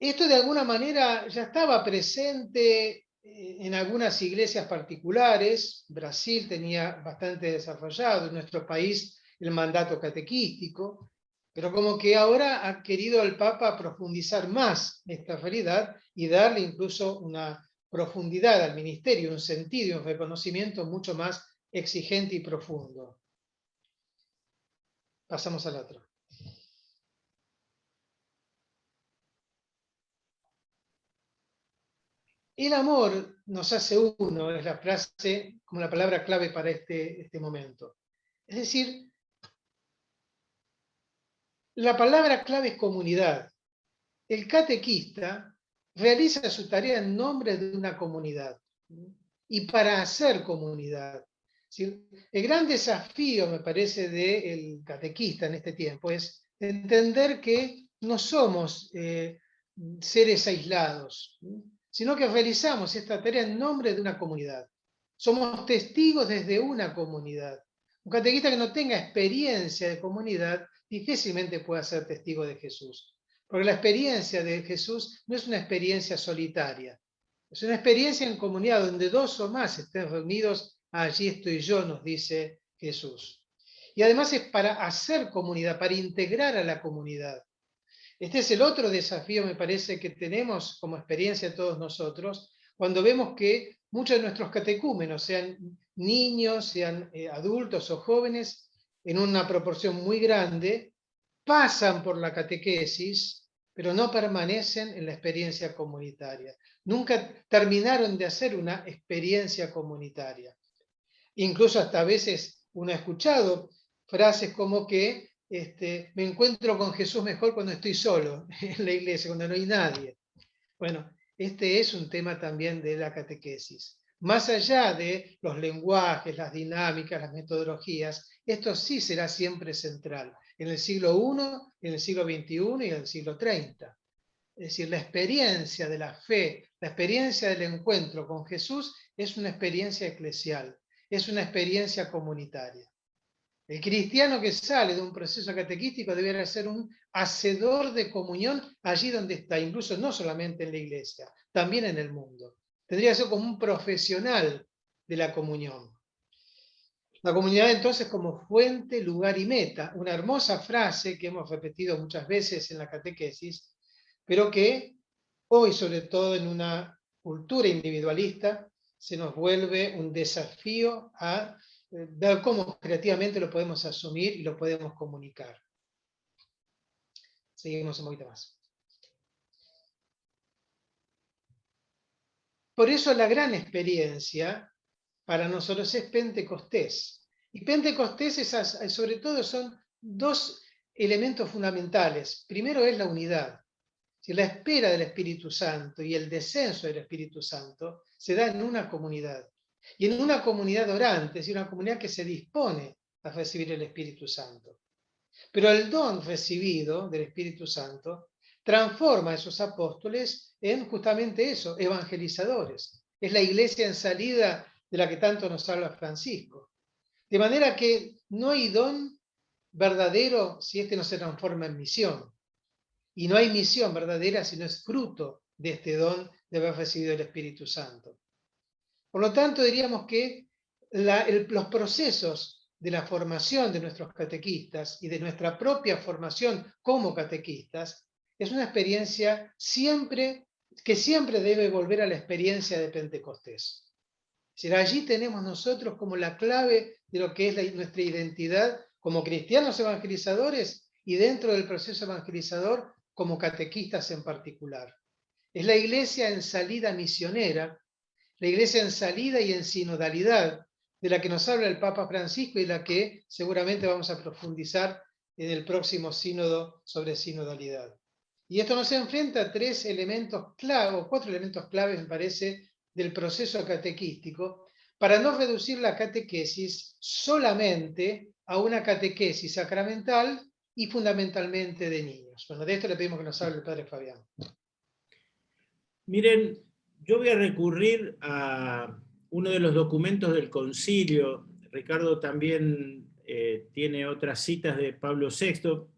Esto de alguna manera ya estaba presente en algunas iglesias particulares. Brasil tenía bastante desarrollado, en nuestro país el mandato catequístico, pero como que ahora ha querido el Papa profundizar más esta realidad y darle incluso una profundidad al ministerio, un sentido y un reconocimiento mucho más exigente y profundo. Pasamos al otro. El amor nos hace uno, es la frase como la palabra clave para este momento. Es decir, la palabra clave es comunidad. El catequista realiza su tarea en nombre de una comunidad y para hacer comunidad. El gran desafío, me parece, del catequista en este tiempo es entender que no somos seres aislados, sino que realizamos esta tarea en nombre de una comunidad. Somos testigos desde una comunidad. Un catequista que no tenga experiencia de comunidad difícilmente pueda ser testigo de Jesús. Porque la experiencia de Jesús no es una experiencia solitaria. Es una experiencia en comunidad donde dos o más estén reunidos. Allí estoy yo, nos dice Jesús. Y además es para hacer comunidad, para integrar a la comunidad. Este es el otro desafío, me parece, que tenemos como experiencia todos nosotros, cuando vemos que muchos de nuestros catecúmenos, sean niños, sean adultos o jóvenes, en una proporción muy grande, pasan por la catequesis, pero no permanecen en la experiencia comunitaria. Nunca terminaron de hacer una experiencia comunitaria. Incluso hasta a veces uno ha escuchado frases como que me encuentro con Jesús mejor cuando estoy solo en la iglesia, cuando no hay nadie. Bueno, este es un tema también de la catequesis. Más allá de los lenguajes, las dinámicas, las metodologías, esto sí será siempre central en el siglo I, en el siglo XXI y en el siglo 30. Es decir, la experiencia de la fe, la experiencia del encuentro con Jesús es una experiencia eclesial, es una experiencia comunitaria. El cristiano que sale de un proceso catequístico debería ser un hacedor de comunión allí donde está, incluso no solamente en la iglesia, también en el mundo. Tendría que ser como un profesional de la comunión. La comunidad entonces como fuente, lugar y meta. Una hermosa frase que hemos repetido muchas veces en la catequesis, pero que hoy, sobre todo en una cultura individualista, se nos vuelve un desafío a ver cómo creativamente lo podemos asumir y lo podemos comunicar. Seguimos un poquito más. Por eso la gran experiencia para nosotros es Pentecostés. Y Pentecostés sobre todo son dos elementos fundamentales. Primero es la unidad. Si la espera del Espíritu Santo y el descenso del Espíritu Santo se da en una comunidad. Y en una comunidad orante, es decir, una comunidad que se dispone a recibir el Espíritu Santo. Pero el don recibido del Espíritu Santo transforma a esos apóstoles en justamente eso, evangelizadores. Es la iglesia en salida de la que tanto nos habla Francisco. De manera que no hay don verdadero si este no se transforma en misión. Y no hay misión verdadera si no es fruto de este don de haber recibido el Espíritu Santo. Por lo tanto, diríamos que los procesos de la formación de nuestros catequistas y de nuestra propia formación como catequistas es una experiencia que siempre debe volver a la experiencia de Pentecostés. Es decir, allí tenemos nosotros como la clave de lo que es nuestra identidad como cristianos evangelizadores y dentro del proceso evangelizador como catequistas en particular. Es la iglesia en salida misionera, la iglesia en salida y en sinodalidad, de la que nos habla el Papa Francisco y la que seguramente vamos a profundizar en el próximo sínodo sobre sinodalidad. Y esto nos enfrenta a 3 elementos clave, o 4 elementos claves, me parece, del proceso catequístico, para no reducir la catequesis solamente a una catequesis sacramental y fundamentalmente de niños. Bueno, de esto le pedimos que nos hable el Padre Fabián. Miren, yo voy a recurrir a uno de los documentos del concilio. Ricardo también tiene otras citas de Pablo VI.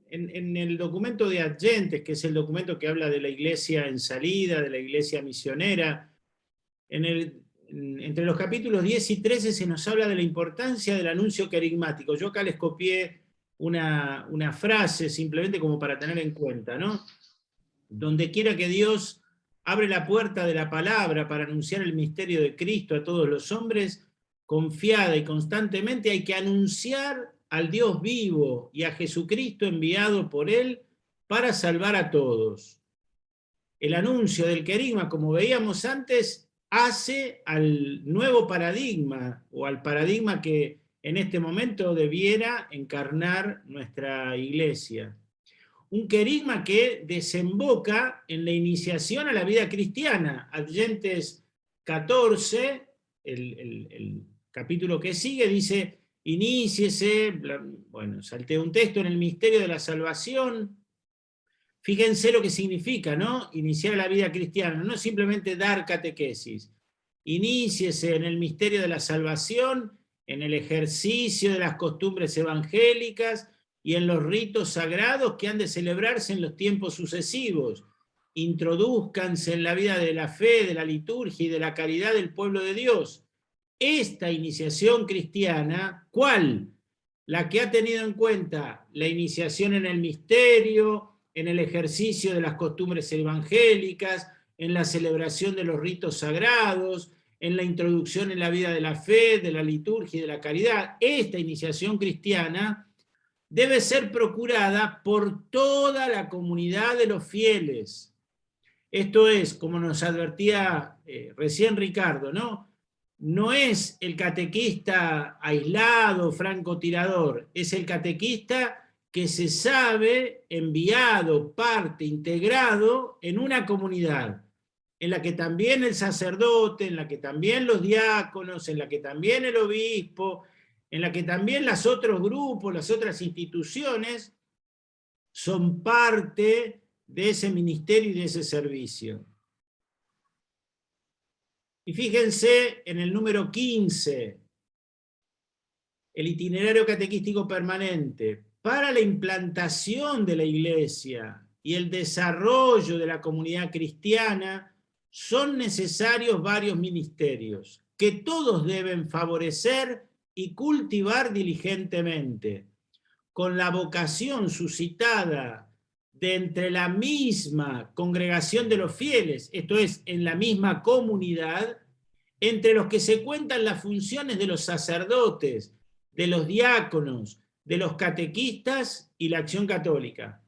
En el documento de Adyentes, que es el documento que habla de la iglesia en salida, de la iglesia misionera, en el entre los capítulos 10 y 13 se nos habla de la importancia del anuncio querigmático. Yo acá les copié una frase simplemente como para tener en cuenta, ¿no? Donde quiera que Dios abre la puerta de la palabra para anunciar el misterio de Cristo a todos los hombres, confiada y constantemente hay que anunciar al Dios vivo y a Jesucristo enviado por Él para salvar a todos. El anuncio del querigma, como veíamos antes, hace al nuevo paradigma, o al paradigma que en este momento debiera encarnar nuestra iglesia. Un querigma que desemboca en la iniciación a la vida cristiana. Adyentes 14, el capítulo que sigue, dice, iníciese, bueno, salté un texto, en el misterio de la salvación. Fíjense lo que significa, ¿no? Iniciar la vida cristiana, no simplemente dar catequesis. Iníciese en el misterio de la salvación, en el ejercicio de las costumbres evangélicas y en los ritos sagrados que han de celebrarse en los tiempos sucesivos. Introdúzcanse en la vida de la fe, de la liturgia y de la caridad del pueblo de Dios. Esta iniciación cristiana, ¿cuál? La que ha tenido en cuenta la iniciación en el misterio, en el ejercicio de las costumbres evangélicas, en la celebración de los ritos sagrados, en la introducción en la vida de la fe, de la liturgia y de la caridad. Esta iniciación cristiana debe ser procurada por toda la comunidad de los fieles. Esto es, como nos advertía recién Ricardo, ¿no? No es el catequista aislado, francotirador, es el catequista que se sabe enviado, parte, integrado en una comunidad, en la que también el sacerdote, en la que también los diáconos, en la que también el obispo, en la que también los otros grupos, las otras instituciones, son parte de ese ministerio y de ese servicio. Y fíjense en el número 15, el itinerario catequístico permanente. Para la implantación de la iglesia y el desarrollo de la comunidad cristiana son necesarios varios ministerios que todos deben favorecer y cultivar diligentemente, con la vocación suscitada de entre la misma congregación de los fieles, esto es, en la misma comunidad, entre los que se cuentan las funciones de los sacerdotes, de los diáconos, de los catequistas y la acción católica.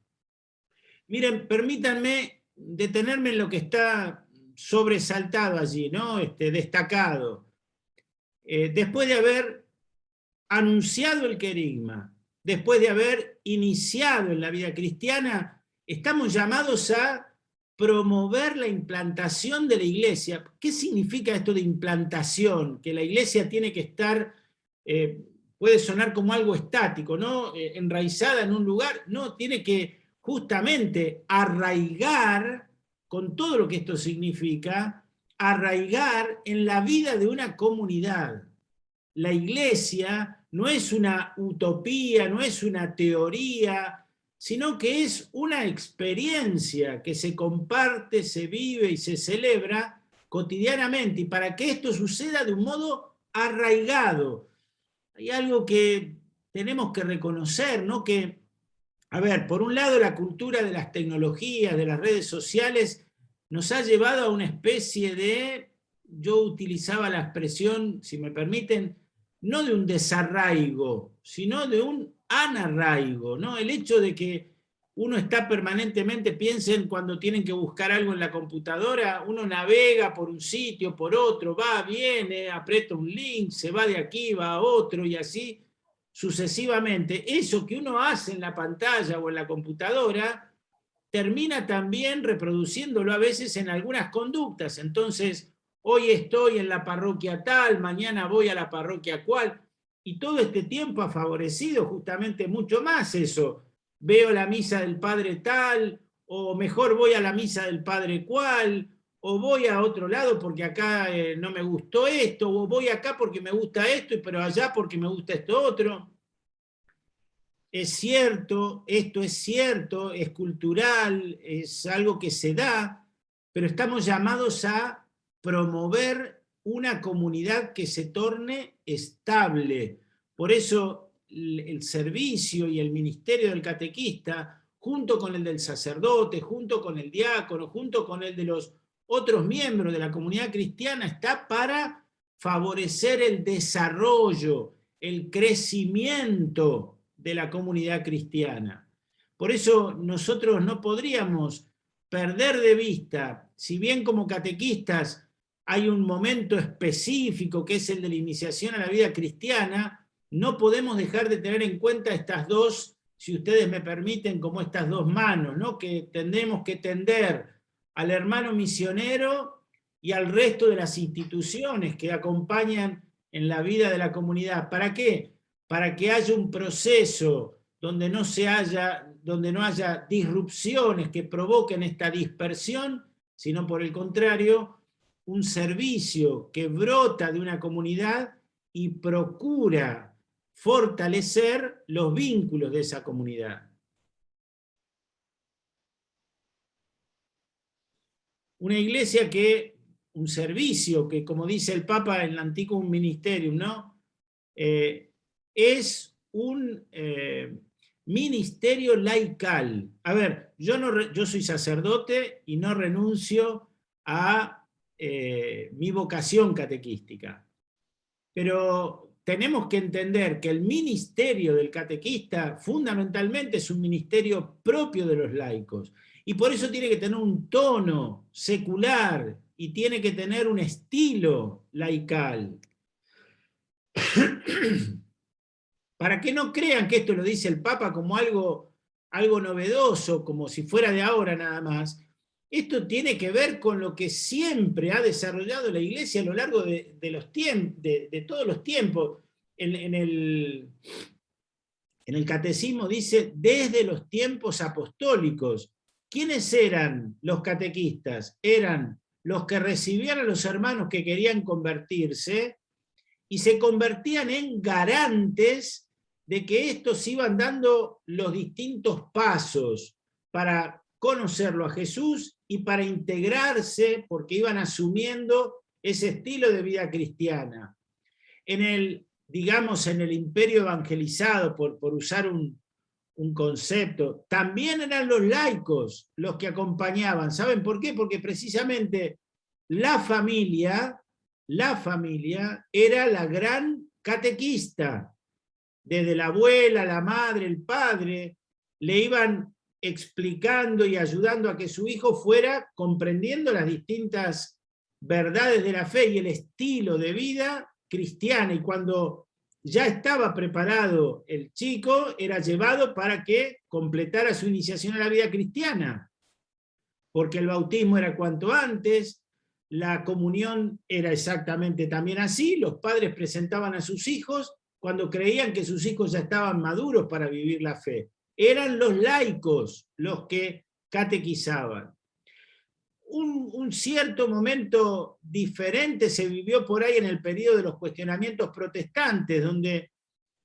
Miren, permítanme detenerme en lo que está sobresaltado allí, ¿no? Destacado. Después de haber anunciado el querigma, después de haber iniciado en la vida cristiana, estamos llamados a promover la implantación de la iglesia. ¿Qué significa esto de implantación? Que la iglesia tiene que estar, puede sonar como algo estático, ¿no? Enraizada en un lugar, no, tiene que justamente arraigar, con todo lo que esto significa, arraigar en la vida de una comunidad. La iglesia no es una utopía, no es una teoría, sino que es una experiencia que se comparte, se vive y se celebra cotidianamente, y para que esto suceda de un modo arraigado. Hay algo que tenemos que reconocer, ¿no? Que, a ver, por un lado la cultura de las tecnologías, de las redes sociales, nos ha llevado a una especie de, yo utilizaba la expresión, si me permiten, no de un desarraigo, sino de un anarraigo, ¿no? El hecho de que uno está permanentemente, piensen cuando tienen que buscar algo en la computadora, uno navega por un sitio, por otro, va, viene, aprieta un link, se va de aquí, va a otro, y así sucesivamente. Eso que uno hace en la pantalla o en la computadora, termina también reproduciéndolo a veces en algunas conductas. Entonces, hoy estoy en la parroquia tal, mañana voy a la parroquia cual, y todo este tiempo ha favorecido justamente mucho más eso. Veo la misa del padre tal, o mejor voy a la misa del padre cual, o voy a otro lado porque acá no me gustó esto, o voy acá porque me gusta esto, pero allá porque me gusta esto otro. Es cierto, esto es cierto, es cultural, es algo que se da, pero estamos llamados a promover una comunidad que se torne estable. Por eso el servicio y el ministerio del catequista, junto con el del sacerdote, junto con el diácono, junto con el de los otros miembros de la comunidad cristiana, está para favorecer el desarrollo, el crecimiento de la comunidad cristiana. Por eso nosotros no podríamos perder de vista, si bien como catequistas hay un momento específico que es el de la iniciación a la vida cristiana, no podemos dejar de tener en cuenta estas dos, si ustedes me permiten, como estas dos manos, ¿no? Que tendremos que tender al hermano misionero y al resto de las instituciones que acompañan en la vida de la comunidad. ¿Para qué? Para que haya un proceso donde no haya disrupciones que provoquen esta dispersión, sino por el contrario, un servicio que brota de una comunidad y procura fortalecer los vínculos de esa comunidad. Una iglesia un servicio que, como dice el Papa en el Antiquum Ministerium, ¿no? Es un ministerio laical. A ver, yo soy sacerdote y no renuncio a mi vocación catequística. Pero tenemos que entender que el ministerio del catequista fundamentalmente es un ministerio propio de los laicos. Y por eso tiene que tener un tono secular y tiene que tener un estilo laical. Para que no crean que esto lo dice el Papa como algo novedoso, como si fuera de ahora nada más. Esto tiene que ver con lo que siempre ha desarrollado la Iglesia a lo largo de todos los tiempos. En el Catecismo dice, desde los tiempos apostólicos. ¿Quiénes eran los catequistas? Eran los que recibían a los hermanos que querían convertirse y se convertían en garantes de que estos iban dando los distintos pasos para conocerlo a Jesús y para integrarse, porque iban asumiendo ese estilo de vida cristiana. En el imperio evangelizado, por usar un concepto, también eran los laicos los que acompañaban. ¿Saben por qué? Porque precisamente la familia era la gran catequista. Desde la abuela, la madre, el padre, le iban explicando y ayudando a que su hijo fuera comprendiendo las distintas verdades de la fe y el estilo de vida cristiana. Y cuando ya estaba preparado el chico, era llevado para que completara su iniciación a la vida cristiana. Porque el bautismo era cuanto antes, la comunión era exactamente también así, los padres presentaban a sus hijos cuando creían que sus hijos ya estaban maduros para vivir la fe. Eran los laicos los que catequizaban. Un cierto momento diferente se vivió por ahí en el periodo de los cuestionamientos protestantes, donde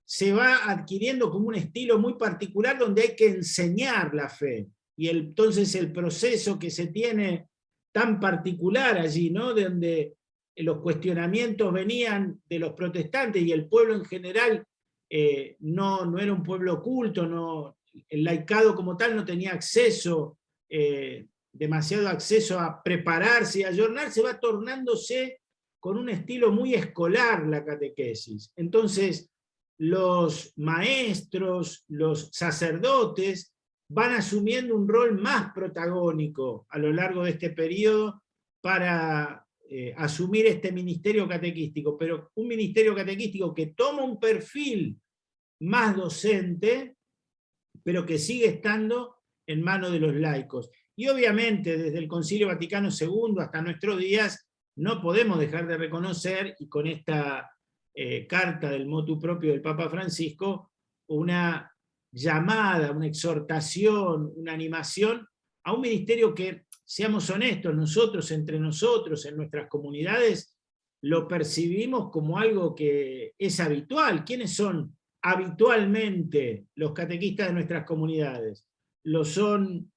se va adquiriendo como un estilo muy particular donde hay que enseñar la fe. Y entonces el proceso que se tiene tan particular allí, ¿no? Donde los cuestionamientos venían de los protestantes y el pueblo en general no era un pueblo culto, el laicado como tal no tenía demasiado acceso a prepararse y a ayornarse, va tornándose con un estilo muy escolar la catequesis. Entonces, los maestros, los sacerdotes, van asumiendo un rol más protagónico a lo largo de este periodo para asumir este ministerio catequístico, pero un ministerio catequístico que toma un perfil más docente, pero que sigue estando en manos de los laicos. Y obviamente desde el Concilio Vaticano II hasta nuestros días no podemos dejar de reconocer, y con esta carta del motu propio del Papa Francisco, una llamada, una exhortación, una animación a un ministerio que, seamos honestos, nosotros, entre nosotros, en nuestras comunidades, lo percibimos como algo que es habitual. ¿Quiénes son habitualmente los catequistas de nuestras comunidades? Lo son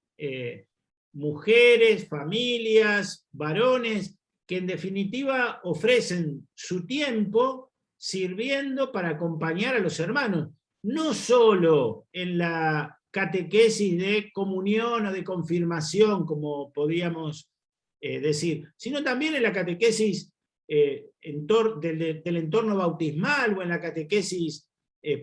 mujeres, familias, varones, que en definitiva ofrecen su tiempo sirviendo para acompañar a los hermanos, no solo en la catequesis de comunión o de confirmación, como podríamos decir, sino también en la catequesis del entorno bautismal, o en la catequesis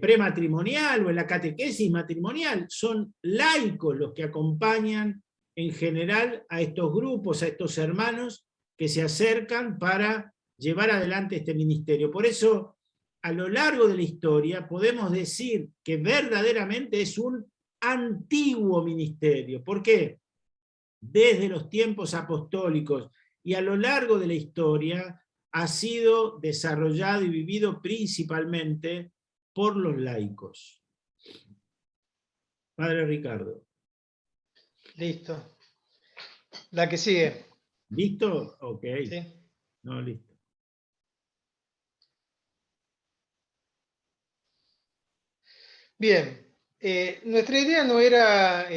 prematrimonial, o en la catequesis matrimonial. Son laicos los que acompañan en general a estos grupos, a estos hermanos que se acercan para llevar adelante este ministerio. Por eso, a lo largo de la historia, podemos decir que verdaderamente es un antiguo ministerio. ¿Por qué? Desde los tiempos apostólicos y a lo largo de la historia ha sido desarrollado y vivido principalmente por los laicos. Padre Ricardo. Listo. La que sigue. ¿Listo? Ok. ¿Sí? No, listo. Bien. Nuestra idea no era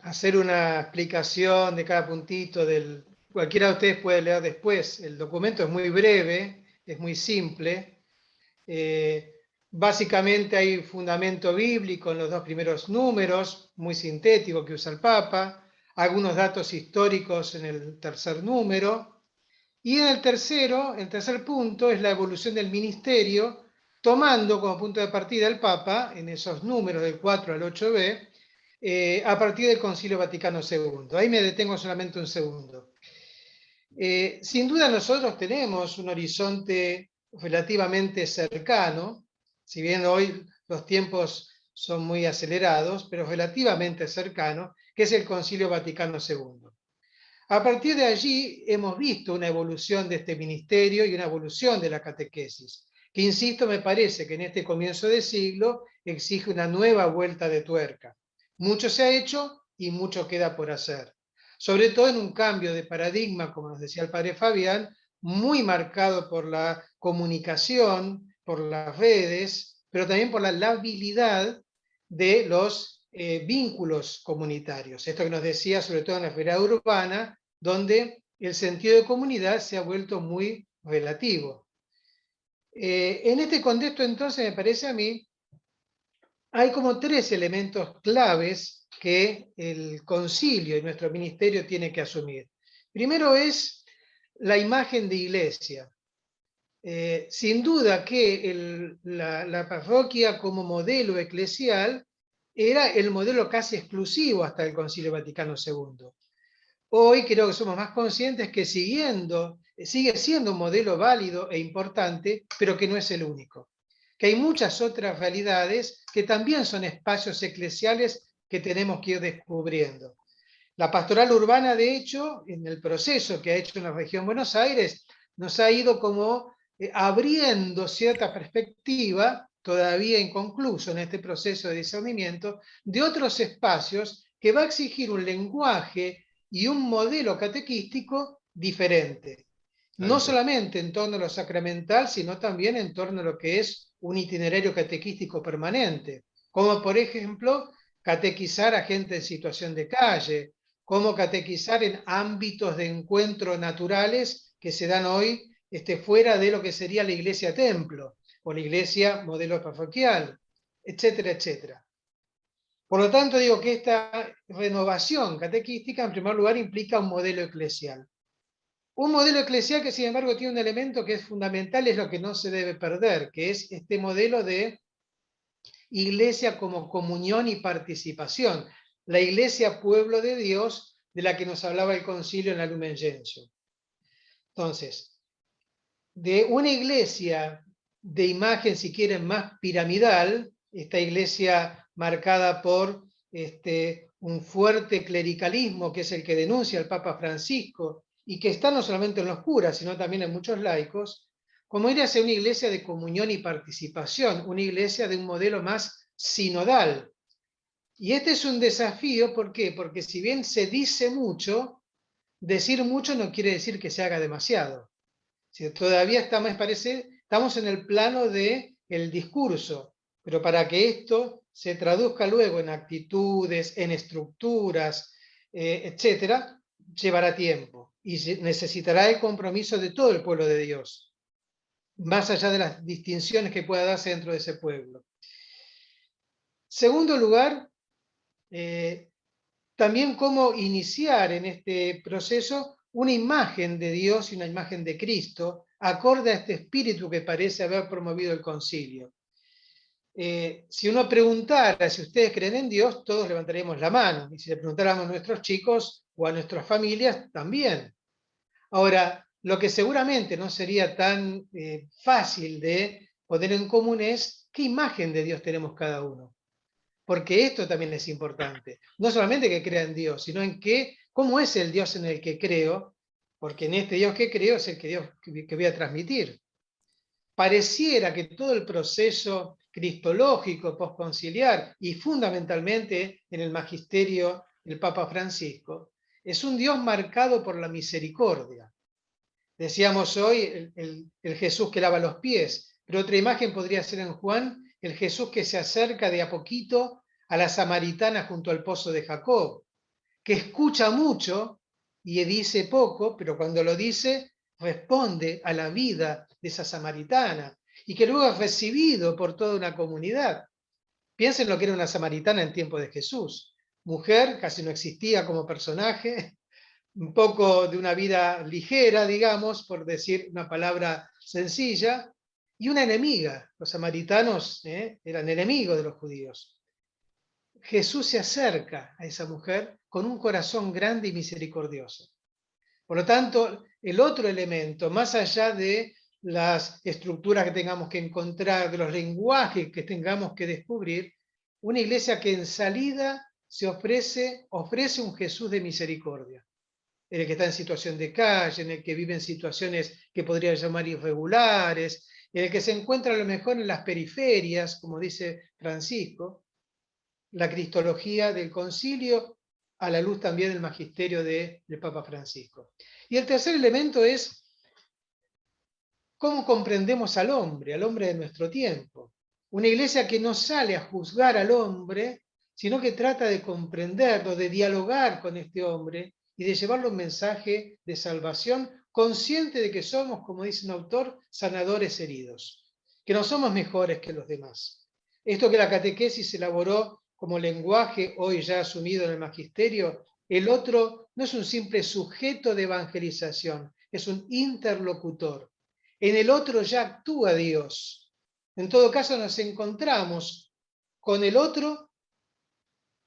hacer una explicación de cada puntito del... Cualquiera de ustedes puede leer después. El documento es muy breve, es muy simple. Básicamente hay fundamento bíblico en los 2 primeros números, muy sintético, que usa el Papa, algunos datos históricos en el 3er número, y en el tercer punto es la evolución del ministerio, tomando como punto de partida el Papa, en esos números del 4 al 8b, a partir del Concilio Vaticano II. Ahí me detengo solamente un segundo. Sin duda nosotros tenemos un horizonte relativamente cercano, si bien hoy los tiempos son muy acelerados, pero relativamente cercano, que es el Concilio Vaticano II. A partir de allí hemos visto una evolución de este ministerio y una evolución de la catequesis, que insisto, me parece que en este comienzo de siglo exige una nueva vuelta de tuerca. Mucho se ha hecho y mucho queda por hacer. Sobre todo en un cambio de paradigma, como nos decía el padre Fabián, muy marcado por la comunicación, por las redes, pero también por la labilidad de los vínculos comunitarios. Esto que nos decía, sobre todo en la esfera urbana, donde el sentido de comunidad se ha vuelto muy relativo. En este contexto, entonces, me parece a mí, hay como 3 elementos claves que el concilio y nuestro ministerio tiene que asumir. Primero es la imagen de iglesia. Sin duda que la parroquia como modelo eclesial era el modelo casi exclusivo hasta el Concilio Vaticano II. Hoy creo que somos más conscientes que sigue siendo un modelo válido e importante, pero que no es el único. Que hay muchas otras realidades que también son espacios eclesiales que tenemos que ir descubriendo. La pastoral urbana, de hecho, en el proceso que ha hecho en la región Buenos Aires, nos ha ido como abriendo cierta perspectiva, todavía inconcluso en este proceso de discernimiento, de otros espacios que va a exigir un lenguaje y un modelo catequístico diferente. No solamente en torno a lo sacramental, sino también en torno a lo que es un itinerario catequístico permanente, como por ejemplo catequizar a gente en situación de calle, como catequizar en ámbitos de encuentro naturales que se dan hoy fuera de lo que sería la iglesia templo o la iglesia modelo parroquial, etcétera, etcétera. Por lo tanto, digo que esta renovación catequística, en primer lugar, implica un modelo eclesial. Un modelo eclesial que, sin embargo, tiene un elemento que es fundamental, es lo que no se debe perder, que es este modelo de iglesia como comunión y participación. La iglesia pueblo de Dios, de la que nos hablaba el concilio en la Lumen Gentium. Entonces, de una iglesia de imagen, si quieren, más piramidal, esta iglesia marcada por un fuerte clericalismo, que es el que denuncia el Papa Francisco, y que está no solamente en los curas, sino también en muchos laicos, como ir hacia una iglesia de comunión y participación, una iglesia de un modelo más sinodal. Y este es un desafío, ¿por qué? Porque si bien se dice mucho, decir mucho no quiere decir que se haga demasiado. Si todavía estamos en el plano del discurso, pero para que esto se traduzca luego en actitudes, en estructuras, etcétera, llevará tiempo y necesitará el compromiso de todo el pueblo de Dios, más allá de las distinciones que pueda darse dentro de ese pueblo. Segundo lugar, también cómo iniciar en este proceso una imagen de Dios y una imagen de Cristo, acorde a este espíritu que parece haber promovido el concilio. Si uno preguntara si ustedes creen en Dios, todos levantaríamos la mano, y si le preguntáramos a nuestros chicos o a nuestras familias, también. Ahora, lo que seguramente no sería tan fácil de poner en común es qué imagen de Dios tenemos cada uno. Porque esto también es importante. No solamente que crea en Dios, sino en cómo es el Dios en el que creo, porque en este Dios que creo es el Dios que voy a transmitir. Pareciera que todo el proceso cristológico, postconciliar y fundamentalmente en el magisterio del Papa Francisco, es un Dios marcado por la misericordia. Decíamos hoy el Jesús que lava los pies, pero otra imagen podría ser en Juan, el Jesús que se acerca de a poquito a la samaritana junto al pozo de Jacob, que escucha mucho y dice poco, pero cuando lo dice, responde a la vida de esa samaritana, y que luego es recibido por toda una comunidad. Piensen lo que era una samaritana en tiempo de Jesús. Mujer, casi no existía como personaje, un poco de una vida ligera, digamos, por decir una palabra sencilla, y una enemiga. Los samaritanos eran enemigos de los judíos. Jesús se acerca a esa mujer con un corazón grande y misericordioso. Por lo tanto, el otro elemento, más allá de las estructuras que tengamos que encontrar, de los lenguajes que tengamos que descubrir, una iglesia que en salida se ofrece un Jesús de misericordia, en el que está en situación de calle, en el que vive en situaciones que podría llamar irregulares, en el que se encuentra a lo mejor en las periferias, como dice Francisco, la cristología del concilio a la luz también del magisterio del Papa Francisco. Y el tercer elemento es cómo comprendemos al hombre de nuestro tiempo. Una iglesia que no sale a juzgar al hombre, sino que trata de comprenderlo, de dialogar con este hombre y de llevarle un mensaje de salvación, consciente de que somos, como dice un autor, sanadores heridos, que no somos mejores que los demás. Esto que la catequesis elaboró como lenguaje hoy ya asumido en el magisterio, el otro no es un simple sujeto de evangelización, es un interlocutor. En el otro ya actúa Dios. En todo caso nos encontramos con el otro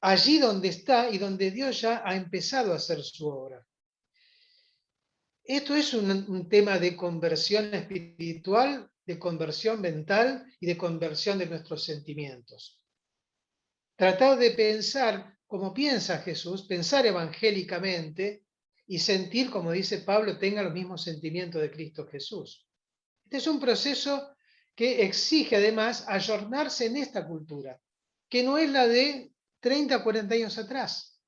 allí donde está y donde Dios ya ha empezado a hacer su obra. Esto es un tema de conversión espiritual, de conversión mental y de conversión de nuestros sentimientos. Tratar de pensar como piensa Jesús, pensar evangélicamente y sentir, como dice Pablo, tenga los mismos sentimientos de Cristo Jesús. Este es un proceso que exige además ayornarse en esta cultura, que no es la de 30 o 40 años atrás.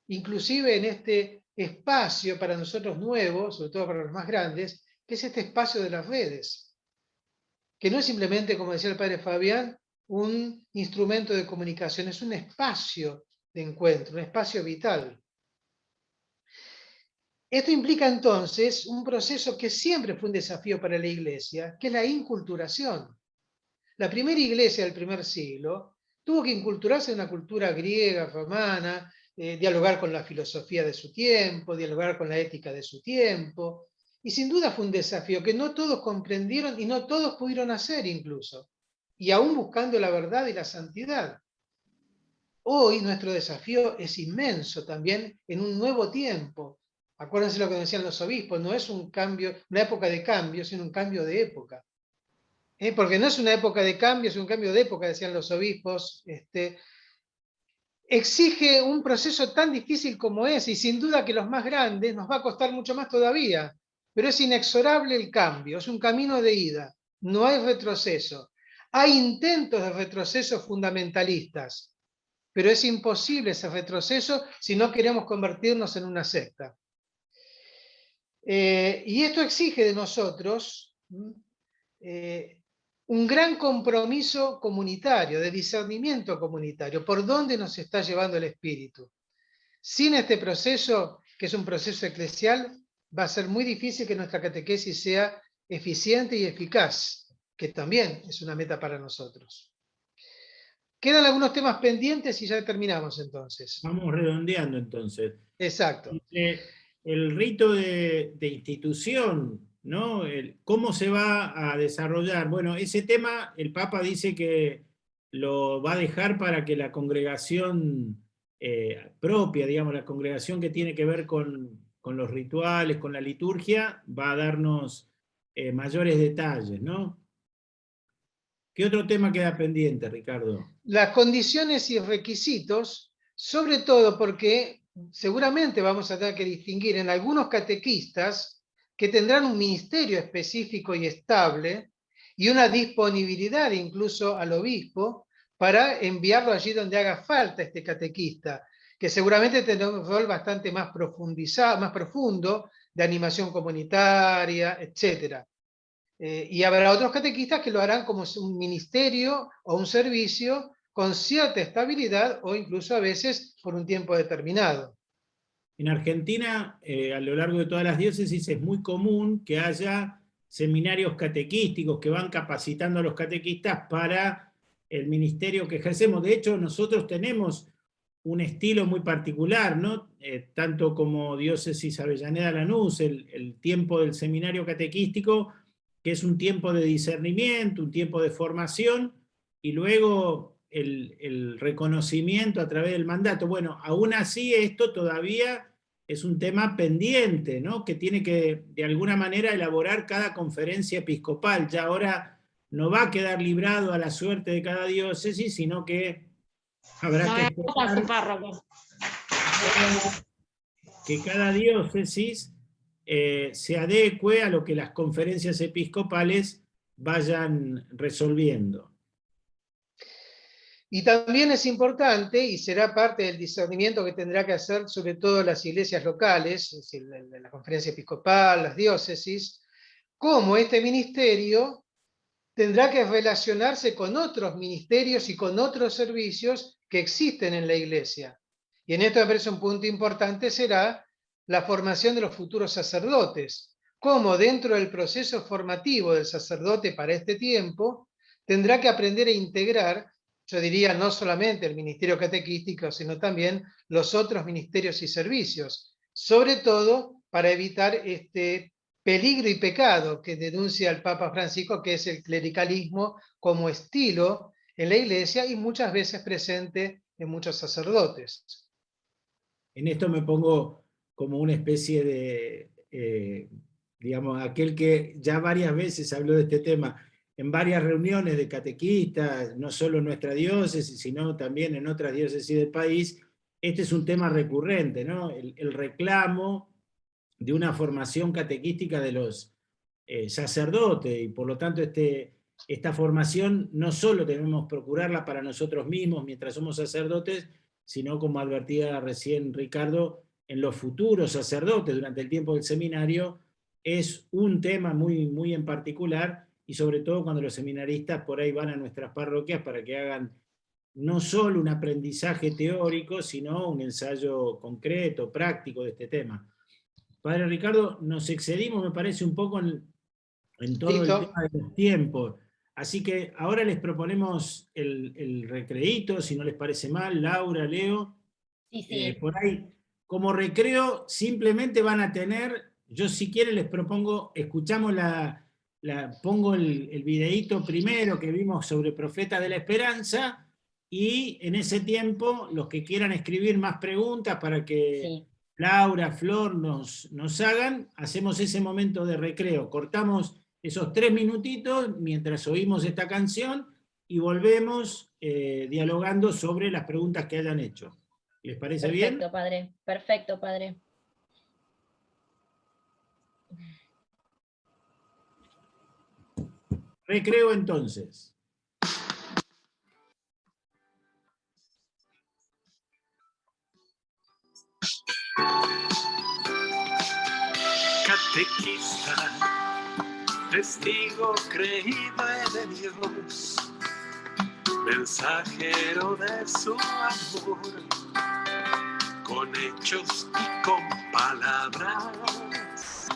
Inclusive en este espacio para nosotros nuevos, sobre todo para los más grandes, que es este espacio de las redes, que no es simplemente, como decía el padre Fabián, un instrumento de comunicación, es un espacio de encuentro, un espacio vital. Esto implica entonces un proceso que siempre fue un desafío para la Iglesia, que es la inculturación. La primera Iglesia del primer siglo tuvo que inculturarse en una cultura griega, romana, dialogar con la filosofía de su tiempo, dialogar con la ética de su tiempo, y sin duda fue un desafío que no todos comprendieron y no todos pudieron hacer incluso, y aún buscando la verdad y la santidad. Hoy nuestro desafío es inmenso también en un nuevo tiempo. Acuérdense lo que decían los obispos, no es un cambio, una época de cambio, sino un cambio de época. Porque no es una época de cambio, es un cambio de época, decían los obispos. Exige un proceso tan difícil como ese, y sin duda que los más grandes nos va a costar mucho más todavía, pero es inexorable el cambio, es un camino de ida, no hay retroceso. Hay intentos de retroceso fundamentalistas, pero es imposible ese retroceso si no queremos convertirnos en una secta. Y esto exige de nosotros un gran compromiso comunitario, de discernimiento comunitario, por dónde nos está llevando el Espíritu. Sin este proceso que es un proceso eclesial, va a ser muy difícil que nuestra catequesis sea eficiente y eficaz, que también es una meta para nosotros. Quedan algunos temas pendientes y ya terminamos entonces. Vamos redondeando entonces. Exacto. El rito de institución, ¿no? ¿Cómo se va a desarrollar? Bueno, ese tema el Papa dice que lo va a dejar para que la congregación propia, digamos, la congregación que tiene que ver con los rituales, con la liturgia, va a darnos mayores detalles, ¿no? ¿Qué otro tema queda pendiente, Ricardo? Las condiciones y requisitos, sobre todo porque seguramente vamos a tener que distinguir en algunos catequistas que tendrán un ministerio específico y estable y una disponibilidad incluso al obispo para enviarlo allí donde haga falta este catequista, que seguramente tendrá un rol bastante más profundizado, más profundo, de animación comunitaria, etc. Y habrá otros catequistas que lo harán como un ministerio o un servicio con cierta estabilidad o incluso a veces por un tiempo determinado. En Argentina, a lo largo de todas las diócesis, es muy común que haya seminarios catequísticos que van capacitando a los catequistas para el ministerio que ejercemos. De hecho, nosotros tenemos un estilo muy particular, ¿no? Tanto como diócesis Avellaneda-Lanús, el tiempo del seminario catequístico, que es un tiempo de discernimiento, un tiempo de formación, y luego el reconocimiento a través del mandato. Bueno, aún así esto todavía es un tema pendiente, ¿no? Que tiene que, de alguna manera, elaborar cada conferencia episcopal. Ya ahora no va a quedar librado a la suerte de cada diócesis, sino que habrá que cada diócesis se adecue a lo que las conferencias episcopales vayan resolviendo. Y también es importante, y será parte del discernimiento que tendrá que hacer sobre todo las iglesias locales, es decir, la conferencia episcopal, las diócesis, cómo este ministerio tendrá que relacionarse con otros ministerios y con otros servicios que existen en la iglesia. Y en esto me parece un punto importante será la formación de los futuros sacerdotes, cómo dentro del proceso formativo del sacerdote para este tiempo tendrá que aprender a integrar, yo diría, no solamente el ministerio catequístico, sino también los otros ministerios y servicios, sobre todo para evitar este peligro y pecado que denuncia el Papa Francisco, que es el clericalismo como estilo en la iglesia y muchas veces presente en muchos sacerdotes. En esto me pongo como una especie de, digamos, aquel que ya varias veces habló de este tema, en varias reuniones de catequistas, no solo en nuestra diócesis, sino también en otras diócesis del país. Este es un tema recurrente, ¿no? El reclamo de una formación catequística de los sacerdotes, y por lo tanto esta formación no solo debemos procurarla para nosotros mismos mientras somos sacerdotes, sino, como advertía recién Ricardo, en los futuros sacerdotes durante el tiempo del seminario, es un tema muy, muy en particular, y sobre todo cuando los seminaristas por ahí van a nuestras parroquias para que hagan no solo un aprendizaje teórico, sino un ensayo concreto, práctico de este tema. Padre Ricardo, nos excedimos, me parece, un poco en todo el tema de los tiempos. Así que ahora les proponemos el recreíto, si no les parece mal, Laura, Leo. Sí. Por ahí, como recreo, simplemente van a tener, yo si quieren les propongo, escuchamos pongo el videíto primero que vimos sobre Profetas de la Esperanza, y en ese tiempo, los que quieran escribir más preguntas para que Laura, Flor nos hagan, hacemos ese momento de recreo, cortamos esos 3 minutitos mientras oímos esta canción y volvemos dialogando sobre las preguntas que hayan hecho. ¿Les parece bien? Perfecto, padre. Perfecto, padre. Recreo entonces. Catequista, testigo creído de Dios, mensajero de su amor, con hechos y con palabras.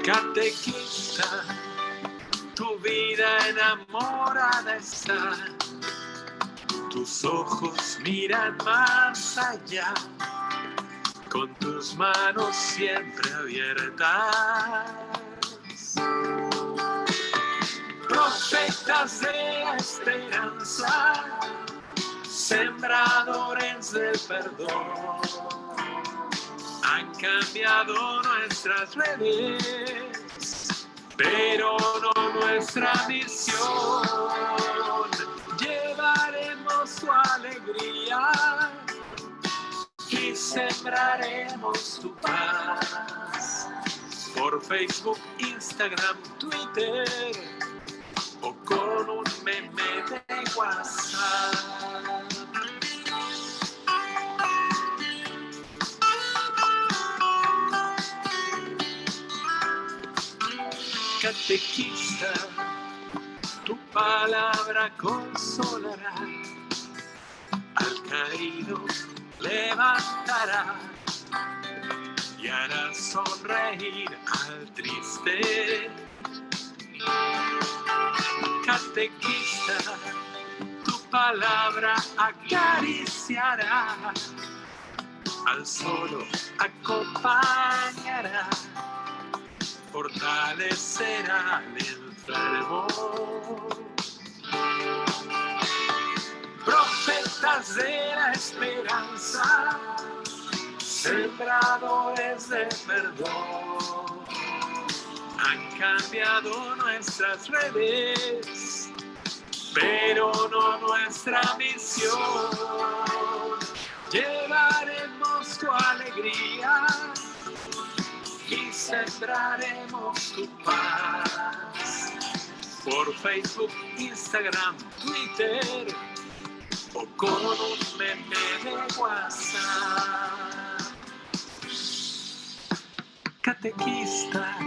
Catequista, tu vida enamorada está. Tus ojos miran más allá, con tus manos siempre abiertas. Profetas de la esperanza, sembradores del perdón, han cambiado nuestras redes, pero no nuestra misión. Llevaremos tu alegría y sembraremos tu paz. Por Facebook, Instagram, Twitter o con un meme de WhatsApp. Catequista, tu palabra consolará, al caído levantará y hará sonreír al triste. Catequista, tu palabra acariciará, al solo acompañará, fortalecerá al enfermo. Profetas de la esperanza, sembradores de perdón, han cambiado nuestras redes, pero no nuestra misión. Llevaremos tu alegría y sembraremos tu paz. Por Facebook, Instagram, Twitter o con un meme de WhatsApp. Catequista,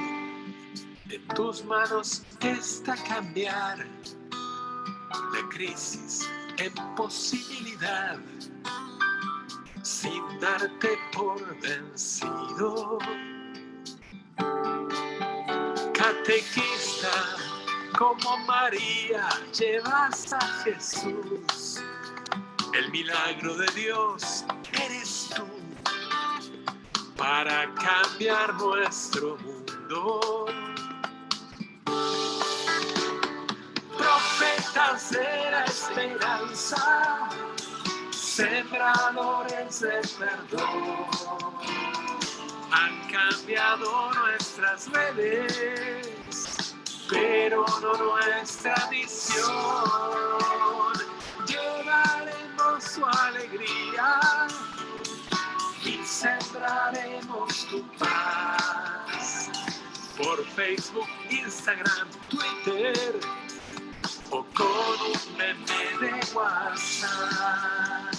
en tus manos está cambiar la crisis en posibilidad, sin darte por vencido. Catequista, como María llevas a Jesús. El milagro de Dios eres tú para cambiar nuestro mundo. Profetas de la esperanza, sembradores de perdón, han cambiado nuestras redes, pero no nuestra misión. Llevaremos tu alegría y sembraremos tu paz. Por Facebook, Instagram, Twitter o con un meme de WhatsApp.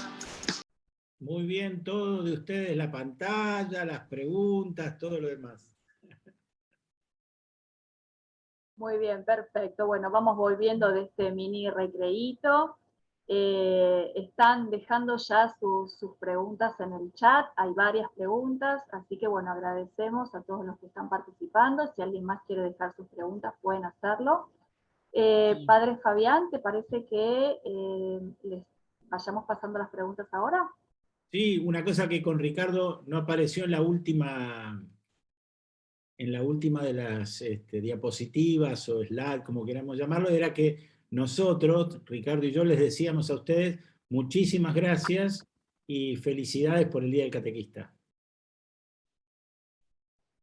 Muy bien, todo de ustedes, la pantalla, las preguntas, todo lo demás. Muy bien, perfecto. Bueno, vamos volviendo de este mini recreíto. Están dejando ya sus preguntas en el chat, hay varias preguntas, así que bueno, agradecemos a todos los que están participando. Si alguien más quiere dejar sus preguntas, pueden hacerlo. Padre Fabián, ¿te parece que les vayamos pasando las preguntas ahora? Sí, una cosa que con Ricardo no apareció en la última de las diapositivas o slide, como queramos llamarlo, era que nosotros, Ricardo y yo, les decíamos a ustedes muchísimas gracias y felicidades por el Día del Catequista.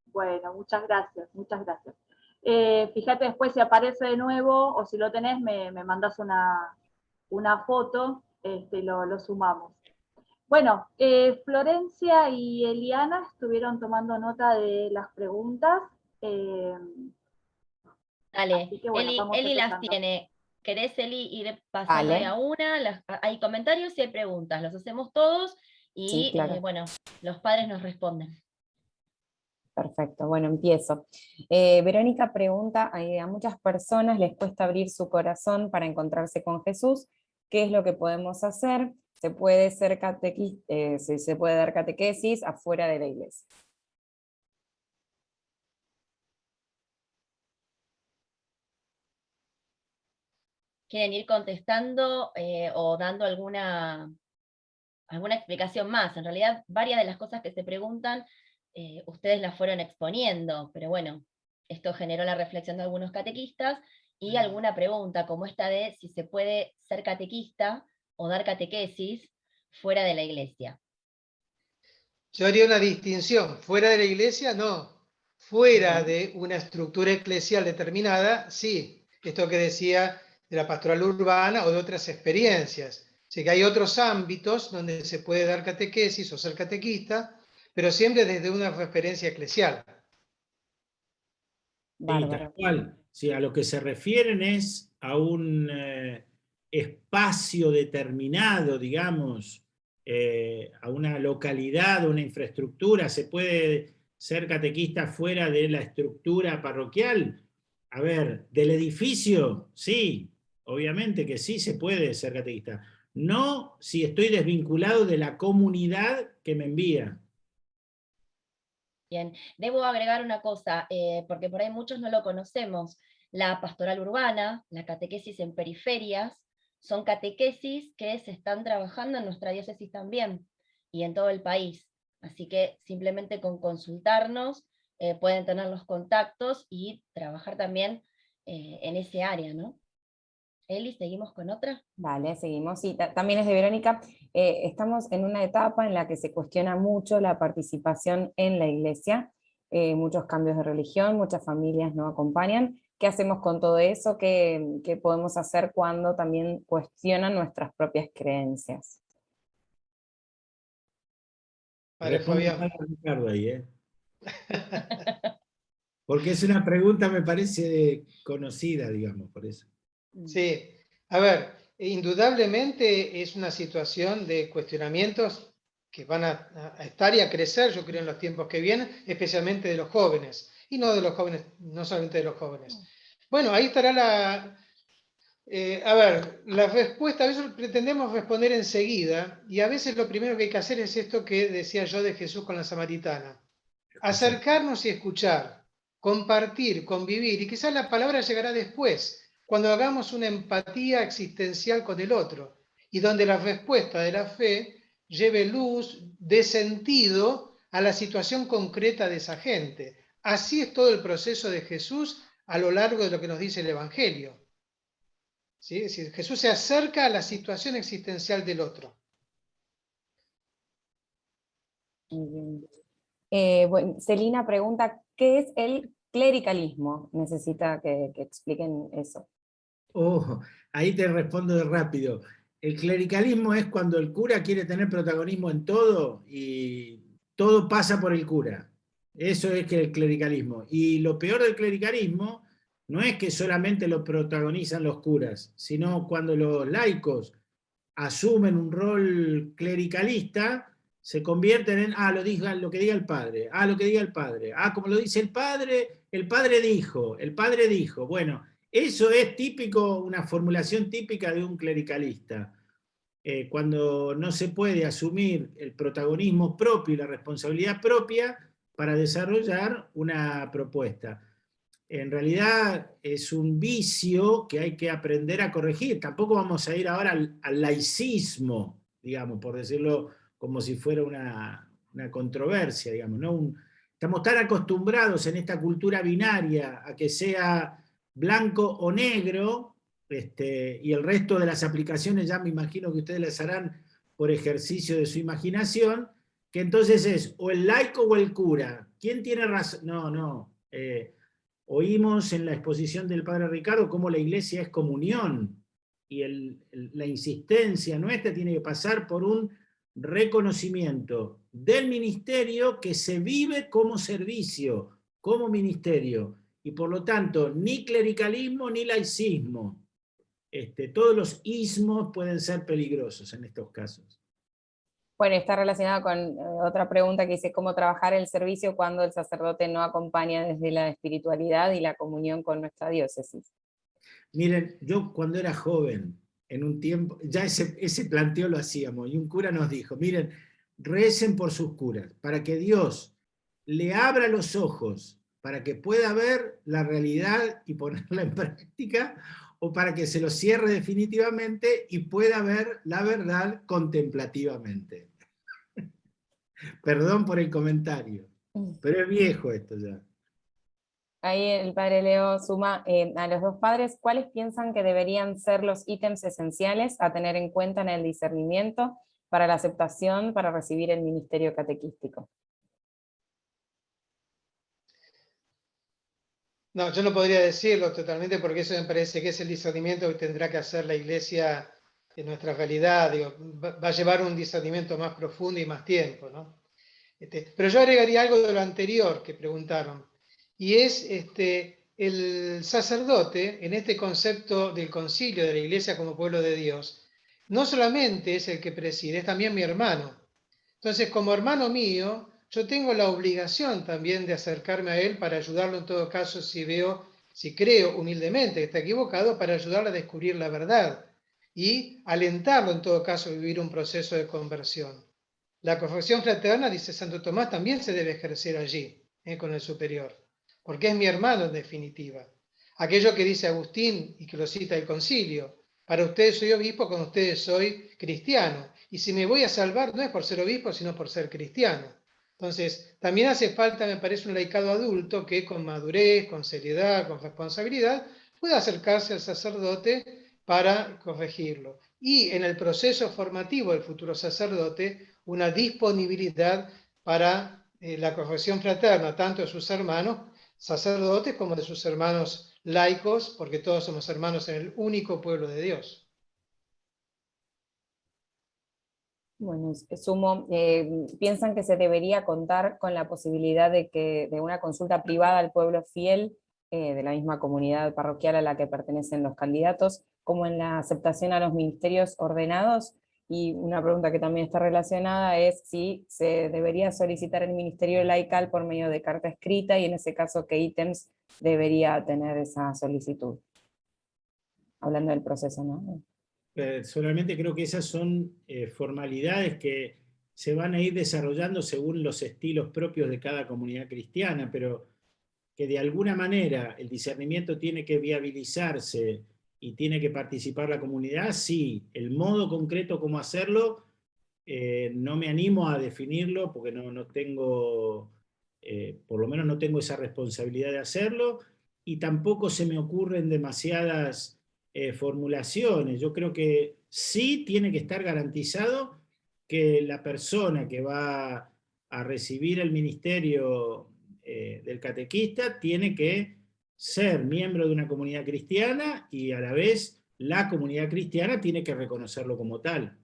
Bueno, muchas gracias, muchas gracias. Fíjate después si aparece de nuevo, o si lo tenés, me mandas una foto, y lo sumamos. Bueno, Florencia y Eliana estuvieron tomando nota de las preguntas. Dale, Así que, bueno, vamos Eli las empezando. tiene. ¿Querés, Eli, ir pasando de a una? Hay comentarios y hay preguntas, los hacemos todos y, Sí, claro. bueno, los padres nos responden. Perfecto, bueno, empiezo. Verónica pregunta, a muchas personas les cuesta abrir su corazón para encontrarse con Jesús, ¿qué es lo que podemos hacer? se puede ser se puede dar catequesis afuera de la iglesia. ¿Quieren ir contestando o dando alguna explicación más? En realidad, varias de las cosas que se preguntan, ustedes las fueron exponiendo, pero bueno, esto generó la reflexión de algunos catequistas, y alguna pregunta, como esta de si se puede ser catequista o dar catequesis fuera de la iglesia. Yo haría una distinción, fuera de la iglesia no, fuera de una estructura eclesial determinada, sí, esto que decía de la pastoral urbana o de otras experiencias. Así que hay otros ámbitos donde se puede dar catequesis o ser catequista, pero siempre desde una referencia eclesial. Tal cual. Sí, a lo que se refieren es a un espacio determinado, digamos, a una localidad, una infraestructura. ¿Se puede ser catequista fuera de la estructura parroquial? A ver, del edificio, sí, obviamente que sí se puede ser catequista. No si estoy desvinculado de la comunidad que me envía. Bien, debo agregar una cosa, porque por ahí muchos no lo conocemos. La pastoral urbana, la catequesis en periferias, son catequesis que se están trabajando en nuestra diócesis también, y en todo el país. Así que simplemente con consultarnos pueden tener los contactos y trabajar también en ese área, ¿no? Eli, ¿seguimos con otra? Vale, seguimos. Sí, también es de Verónica. Estamos en una etapa en la que se cuestiona mucho la participación en la iglesia, muchos cambios de religión, muchas familias no acompañan. ¿Qué hacemos con todo eso? ¿Qué podemos hacer cuando también cuestionan nuestras propias creencias? Vale, Fabián. Ricardo ahí, porque es una pregunta, me parece, conocida, digamos, por eso. Sí, a ver, indudablemente es una situación de cuestionamientos que van a estar y a crecer, yo creo, en los tiempos que vienen, especialmente de los jóvenes, y no de los jóvenes, no solamente de los jóvenes. Bueno, ahí estará la respuesta. A veces pretendemos responder enseguida, y a veces lo primero que hay que hacer es esto que decía yo de Jesús con la samaritana. Acercarnos y escuchar, compartir, convivir, y quizás la palabra llegará después, cuando hagamos una empatía existencial con el otro, y donde la respuesta de la fe lleve luz, dé sentido a la situación concreta de esa gente. Así es todo el proceso de Jesús a lo largo de lo que nos dice el Evangelio. ¿Sí? Es decir, Jesús se acerca a la situación existencial del otro. Bueno, Celina pregunta, ¿qué es el clericalismo? Necesita que expliquen eso. Ahí te respondo de rápido. El clericalismo es cuando el cura quiere tener protagonismo en todo y todo pasa por el cura. Eso es que el clericalismo. Y lo peor del clericalismo no es que solamente lo protagonizan los curas, sino cuando los laicos asumen un rol clericalista, se convierten en, lo que diga el padre, lo que diga el padre, como lo dice el padre dijo. Bueno, eso es típico, una formulación típica de un clericalista. Cuando no se puede asumir el protagonismo propio y la responsabilidad propia para desarrollar una propuesta. En realidad es un vicio que hay que aprender a corregir. Tampoco vamos a ir ahora al laicismo, digamos, por decirlo como si fuera una controversia, digamos, ¿no? Estamos tan acostumbrados en esta cultura binaria a que sea blanco o negro, y el resto de las aplicaciones ya me imagino que ustedes las harán por ejercicio de su imaginación, que entonces es o el laico o el cura. ¿Quién tiene razón? No. Oímos en la exposición del padre Ricardo cómo la iglesia es comunión, y la insistencia nuestra tiene que pasar por un reconocimiento del ministerio que se vive como servicio, como ministerio, y por lo tanto ni clericalismo ni laicismo. Todos los ismos pueden ser peligrosos en estos casos. Bueno, está relacionado con otra pregunta que dice, ¿cómo trabajar el servicio cuando el sacerdote no acompaña desde la espiritualidad y la comunión con nuestra diócesis? Miren, yo cuando era joven, en un tiempo, ya ese planteo lo hacíamos, y un cura nos dijo, miren, recen por sus curas, para que Dios le abra los ojos, para que pueda ver la realidad y ponerla en práctica, o para que se lo cierre definitivamente y pueda ver la verdad contemplativamente. Perdón por el comentario, pero es viejo esto ya. Ahí el padre Leo suma a los dos padres, ¿cuáles piensan que deberían ser los ítems esenciales a tener en cuenta en el discernimiento para la aceptación para recibir el ministerio catequístico? No, yo no podría decirlo totalmente porque eso me parece que es el discernimiento que tendrá que hacer la Iglesia en nuestra realidad. Digo, va a llevar un discernimiento más profundo y más tiempo, ¿no? Pero yo agregaría algo de lo anterior que preguntaron, y es el sacerdote, en este concepto del concilio de la Iglesia como pueblo de Dios, no solamente es el que preside, es también mi hermano. Entonces, como hermano mío, yo tengo la obligación también de acercarme a él para ayudarlo en todo caso si creo humildemente que está equivocado, para ayudarle a descubrir la verdad y alentarlo en todo caso a vivir un proceso de conversión. La confesión fraterna, dice Santo Tomás, también se debe ejercer allí, con el superior, porque es mi hermano en definitiva. Aquello que dice Agustín y que lo cita el concilio, para ustedes soy obispo, con ustedes soy cristiano. Y si me voy a salvar no es por ser obispo, sino por ser cristiano. Entonces, también hace falta, me parece, un laicado adulto que con madurez, con seriedad, con responsabilidad, pueda acercarse al sacerdote para corregirlo. Y en el proceso formativo del futuro sacerdote, una disponibilidad para la corrección fraterna, tanto de sus hermanos sacerdotes como de sus hermanos laicos, porque todos somos hermanos en el único pueblo de Dios. Bueno, sumo, ¿piensan que se debería contar con la posibilidad de una consulta privada al pueblo fiel de la misma comunidad parroquial a la que pertenecen los candidatos, como en la aceptación a los ministerios ordenados? Y una pregunta que también está relacionada es si se debería solicitar el ministerio laical por medio de carta escrita, y en ese caso, ¿qué ítems debería tener esa solicitud? Hablando del proceso, ¿no? Personalmente creo que esas son formalidades que se van a ir desarrollando según los estilos propios de cada comunidad cristiana, pero que de alguna manera el discernimiento tiene que viabilizarse y tiene que participar la comunidad, sí. El modo concreto cómo hacerlo, no me animo a definirlo porque no tengo, por lo menos no tengo esa responsabilidad de hacerlo, y tampoco se me ocurren demasiadas formulaciones. Yo creo que sí tiene que estar garantizado que la persona que va a recibir el ministerio del catequista tiene que ser miembro de una comunidad cristiana, y a la vez la comunidad cristiana tiene que reconocerlo como tal.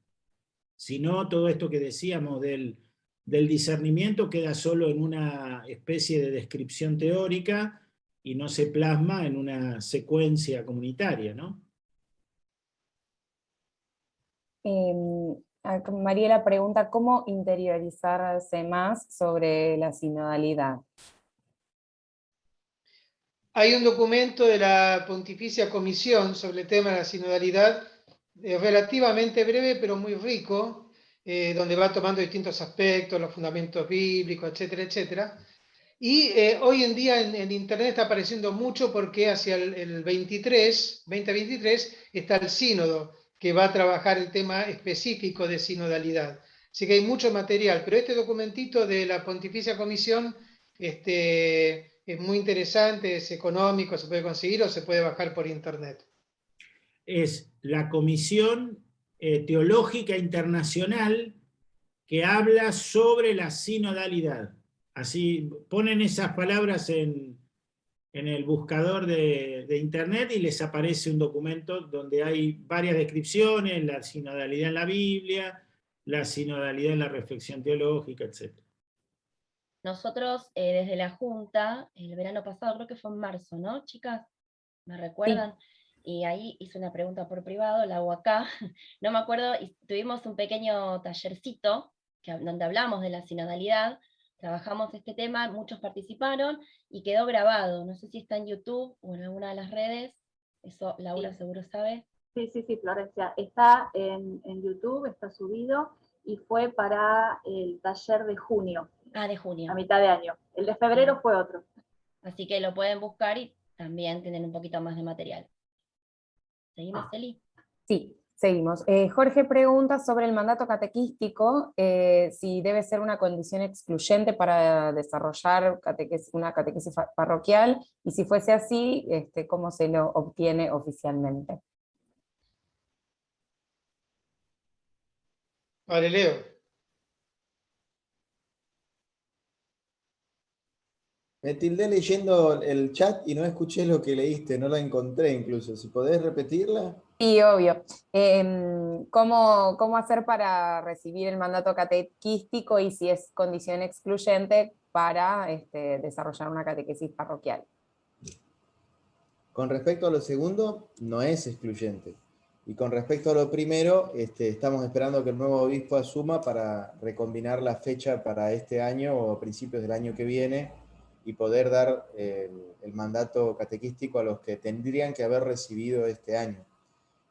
Si no, todo esto que decíamos del discernimiento queda solo en una especie de descripción teórica y no se plasma en una secuencia comunitaria, ¿no? Mariela pregunta, ¿cómo interiorizarse más sobre la sinodalidad? Hay un documento de la Pontificia Comisión sobre el tema de la sinodalidad, relativamente breve, pero muy rico, donde va tomando distintos aspectos, los fundamentos bíblicos, etcétera, etcétera. Y hoy en día en Internet está apareciendo mucho porque hacia el 2023, está el sínodo, que va a trabajar el tema específico de sinodalidad. Así que hay mucho material, pero este documentito de la Pontificia Comisión es muy interesante, es económico, se puede conseguir o se puede bajar por Internet. Es la Comisión Teológica Internacional que habla sobre la sinodalidad. Así ponen esas palabras en el buscador de Internet y les aparece un documento donde hay varias descripciones: la sinodalidad en la Biblia, la sinodalidad en la reflexión teológica, etc. Nosotros desde la Junta, el verano pasado, creo que fue en marzo, ¿no, chicas? ¿Me recuerdan? Sí. Y ahí hice una pregunta por privado, la hago acá, no me acuerdo, y tuvimos un pequeño tallercito donde hablamos de la sinodalidad, trabajamos este tema, muchos participaron y quedó grabado. No sé si está en YouTube o en alguna de las redes, eso Laura sí seguro sabe. Sí, Florencia. Está en YouTube, está subido, y fue para el taller de junio. Ah, de junio. A mitad de año. El de febrero fue otro. Así que lo pueden buscar y también tienen un poquito más de material. ¿Seguimos, Eli? Sí, seguimos. Jorge pregunta sobre el mandato catequístico, si debe ser una condición excluyente para desarrollar una catequesis parroquial, y si fuese así, ¿cómo se lo obtiene oficialmente? Vale, Leo. Me tildé leyendo el chat y no escuché lo que leíste, no la encontré incluso. Si podés repetirla. Sí, obvio. ¿Cómo hacer para recibir el mandato catequístico y si es condición excluyente para desarrollar una catequesis parroquial? Con respecto a lo segundo, no es excluyente. Y con respecto a lo primero, estamos esperando que el nuevo obispo asuma para recombinar la fecha para este año o a principios del año que viene y poder dar el mandato catequístico a los que tendrían que haber recibido este año.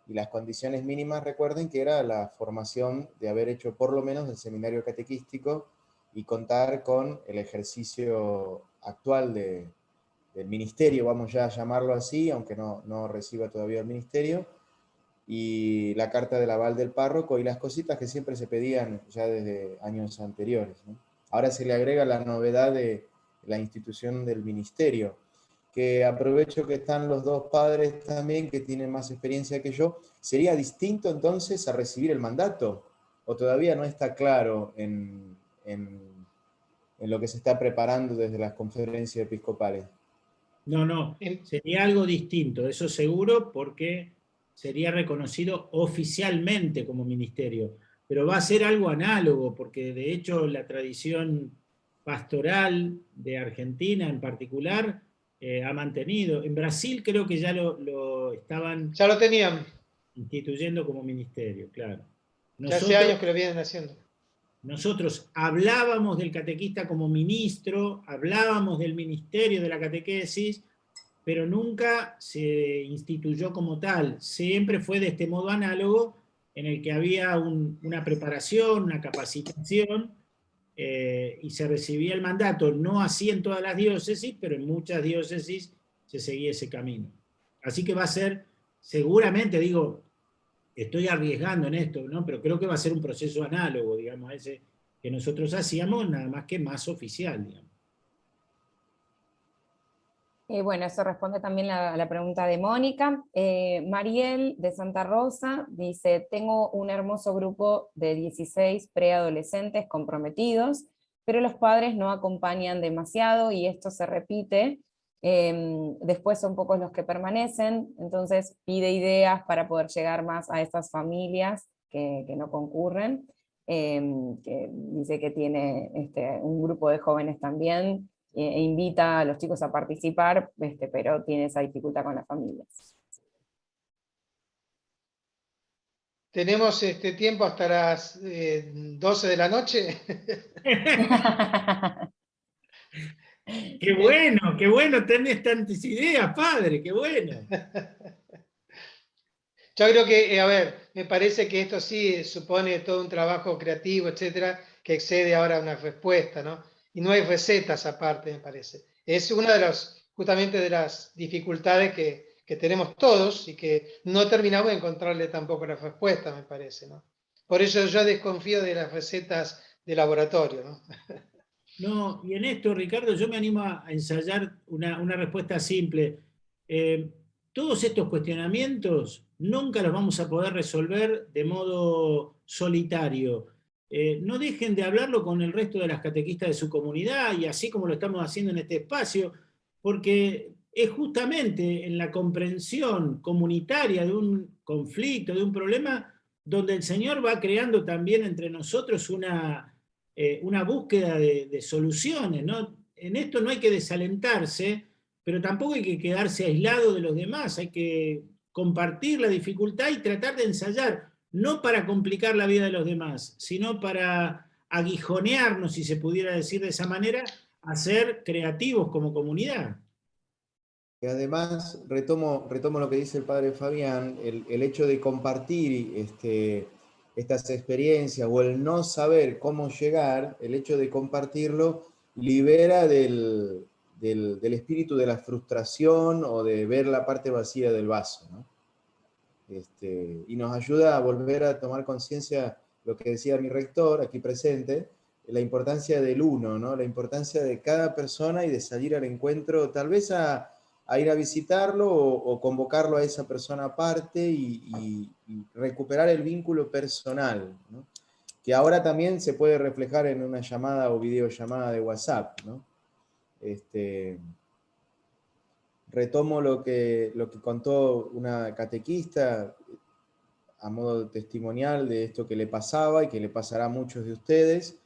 Y las condiciones mínimas, recuerden que era la formación de haber hecho por lo menos el seminario catequístico y contar con el ejercicio actual del ministerio, vamos ya a llamarlo así, aunque no reciba todavía el ministerio, y la carta del aval del párroco y las cositas que siempre se pedían ya desde años anteriores, ¿no? Ahora se le agrega la novedad de la institución del ministerio, que aprovecho que están los dos padres también, que tienen más experiencia que yo. ¿Sería distinto entonces a recibir el mandato? ¿O todavía no está claro en lo que se está preparando desde las conferencias episcopales? No, sería algo distinto, eso seguro, porque sería reconocido oficialmente como ministerio, pero va a ser algo análogo, porque de hecho la tradición pastoral de Argentina en particular ha mantenido. En Brasil creo que ya lo estaban... Ya lo tenían. Instituyendo como ministerio, claro. Ya hace años que lo vienen haciendo. Nosotros hablábamos del catequista como ministro, hablábamos del ministerio de la catequesis, pero nunca se instituyó como tal. Siempre fue de este modo análogo, en el que había una preparación, una capacitación, y se recibía el mandato, no así en todas las diócesis, pero en muchas diócesis se seguía ese camino. Así que va a ser, seguramente, digo, estoy arriesgando en esto, ¿no? Pero creo que va a ser un proceso análogo, digamos, a ese que nosotros hacíamos, nada más que más oficial, digamos. Bueno, eso responde también a la pregunta de Mónica. Mariel de Santa Rosa dice, tengo un hermoso grupo de 16 preadolescentes comprometidos, pero los padres no acompañan demasiado y esto se repite. Después son pocos los que permanecen, entonces pide ideas para poder llegar más a estas familias que no concurren. Que dice que tiene un grupo de jóvenes también, e invita a los chicos a participar, pero tiene esa dificultad con las familias. Tenemos tiempo hasta las 12 de la noche. Qué bueno, tenés tantas ideas, padre, qué bueno. Yo creo que, a ver, me parece que esto sí supone todo un trabajo creativo, etcétera, que excede ahora a una respuesta, ¿no? Y no hay recetas aparte, me parece. Es una de justamente de las dificultades que tenemos todos y que no terminamos de encontrarle tampoco la respuesta, me parece, ¿no? Por eso yo desconfío de las recetas de laboratorio, ¿no? No, y en esto, Ricardo, yo me animo a ensayar una respuesta simple. Todos estos cuestionamientos nunca los vamos a poder resolver de modo solitario. No dejen de hablarlo con el resto de las catequistas de su comunidad, y así como lo estamos haciendo en este espacio, porque es justamente en la comprensión comunitaria de un conflicto, de un problema, donde el Señor va creando también entre nosotros una búsqueda de soluciones, ¿no? En esto no hay que desalentarse, pero tampoco hay que quedarse aislado de los demás, hay que compartir la dificultad y tratar de ensayar, no para complicar la vida de los demás, sino para aguijonearnos, si se pudiera decir de esa manera, a ser creativos como comunidad. que además, retomo lo que dice el padre Fabián, el hecho de compartir estas experiencias o el no saber cómo llegar, el hecho de compartirlo libera del espíritu de la frustración o de ver la parte vacía del vaso, ¿no? Y nos ayuda a volver a tomar conciencia, lo que decía mi rector aquí presente, la importancia del uno, ¿no? La importancia de cada persona y de salir al encuentro, tal vez a ir a visitarlo o convocarlo a esa persona aparte y recuperar el vínculo personal, ¿no? Que ahora también se puede reflejar en una llamada o videollamada de WhatsApp, ¿no? Retomo lo que contó una catequista a modo testimonial de esto que le pasaba y que le pasará a muchos de ustedes,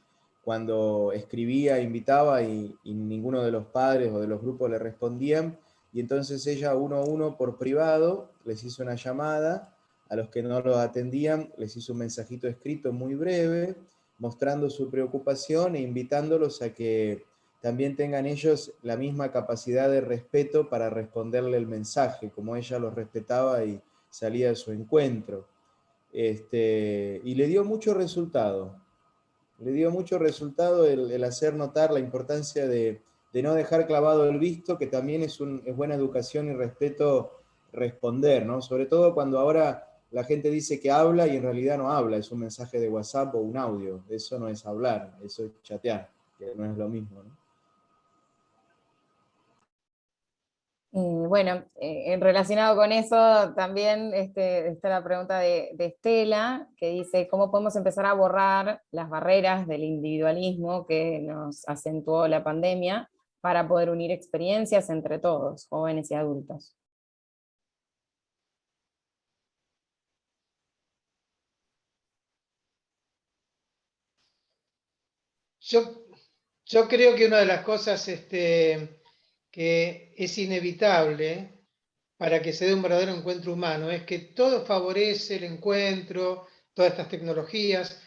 cuando escribía, invitaba y ninguno de los padres o de los grupos le respondían, y entonces ella uno a uno por privado les hizo una llamada, a los que no los atendían les hizo un mensajito escrito muy breve, mostrando su preocupación e invitándolos a que también tengan ellos la misma capacidad de respeto para responderle el mensaje, como ella los respetaba y salía a su encuentro. Y le dio mucho resultado. Le dio mucho resultado el hacer notar la importancia de no dejar clavado el visto, que también es buena educación y respeto responder, ¿no? Sobre todo cuando ahora la gente dice que habla y en realidad no habla, es un mensaje de WhatsApp o un audio. Eso no es hablar, eso es chatear, que no es lo mismo, ¿no? Bueno, relacionado con eso también está la pregunta de Estela, que dice, ¿cómo podemos empezar a borrar las barreras del individualismo que nos acentuó la pandemia para poder unir experiencias entre todos, jóvenes y adultos? Yo creo que una de las cosas que es inevitable para que se dé un verdadero encuentro humano es que todo favorece el encuentro, todas estas tecnologías,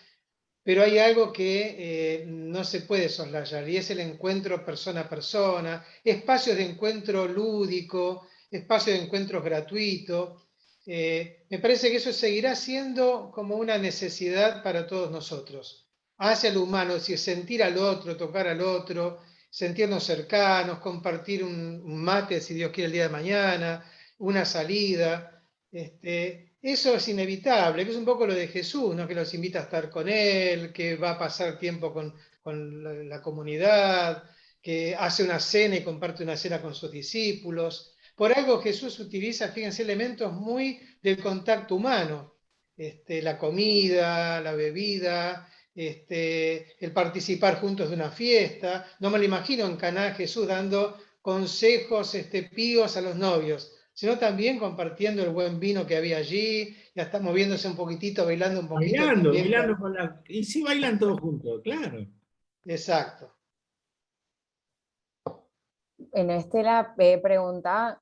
pero hay algo que no se puede soslayar y es el encuentro persona a persona, espacios de encuentro lúdico, espacios de encuentros gratuitos. Me parece que eso seguirá siendo como una necesidad para todos nosotros, hacia lo humano, es decir, sentir al otro, tocar al otro, sentirnos cercanos, compartir un mate, si Dios quiere, el día de mañana, una salida. Eso es inevitable, que es un poco lo de Jesús, ¿no? Que los invita a estar con Él, que va a pasar tiempo con la comunidad, que hace una cena y comparte una cena con sus discípulos. Por algo Jesús utiliza, fíjense, elementos muy del contacto humano. La comida, la bebida, el participar juntos de una fiesta. No me lo imagino en Caná Jesús dando consejos píos a los novios, sino también compartiendo el buen vino que había allí, ya está moviéndose un poquitito, bailando un poquito también. Bailando con la... Y sí bailan todos juntos, claro. Exacto. En Estela pregunta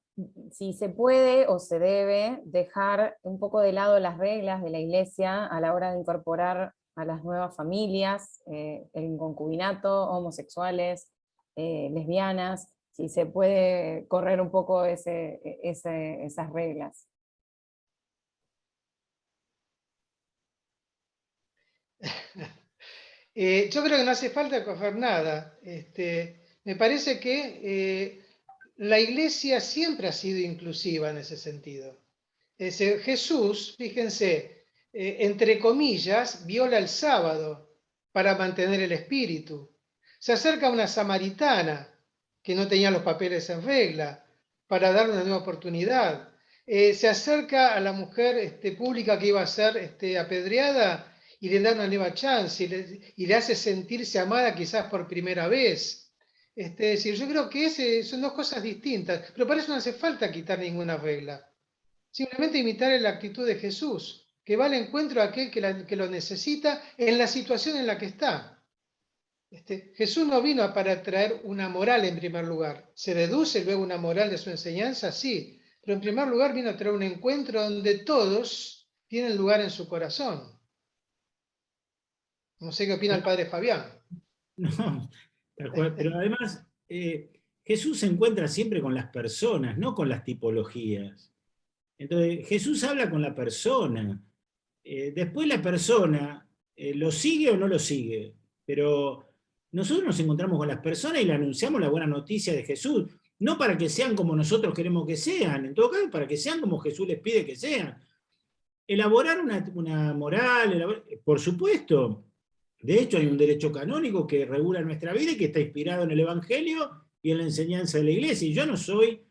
si se puede o se debe dejar un poco de lado las reglas de la Iglesia a la hora de incorporar a las nuevas familias, el concubinato, homosexuales, lesbianas, si se puede correr un poco esas reglas. Yo creo que no hace falta coger nada. Me parece que la Iglesia siempre ha sido inclusiva en ese sentido. Jesús, fíjense, entre comillas, viola el sábado para mantener el espíritu. Se acerca a una samaritana que no tenía los papeles en regla para darle una nueva oportunidad. Se acerca a la mujer pública que iba a ser apedreada y le da una nueva chance y le hace sentirse amada quizás por primera vez. Es decir, yo creo que son dos cosas distintas, pero para eso no hace falta quitar ninguna regla. Simplemente imitar la actitud de Jesús, que va al encuentro a aquel que lo necesita en la situación en la que está. Jesús no vino para traer una moral en primer lugar. ¿Se deduce luego una moral de su enseñanza? Sí, pero en primer lugar vino a traer un encuentro donde todos tienen lugar en su corazón. No sé qué opina el padre Fabián. No, tal cual. Pero además, Jesús se encuentra siempre con las personas, no con las tipologías. Entonces, Jesús habla con la persona. Después la persona lo sigue o no lo sigue, pero nosotros nos encontramos con las personas y le anunciamos la buena noticia de Jesús, no para que sean como nosotros queremos que sean, en todo caso, para que sean como Jesús les pide que sean. Elaborar una moral, por supuesto. De hecho, hay un derecho canónico que regula nuestra vida y que está inspirado en el Evangelio y en la enseñanza de la Iglesia. Y yo no soy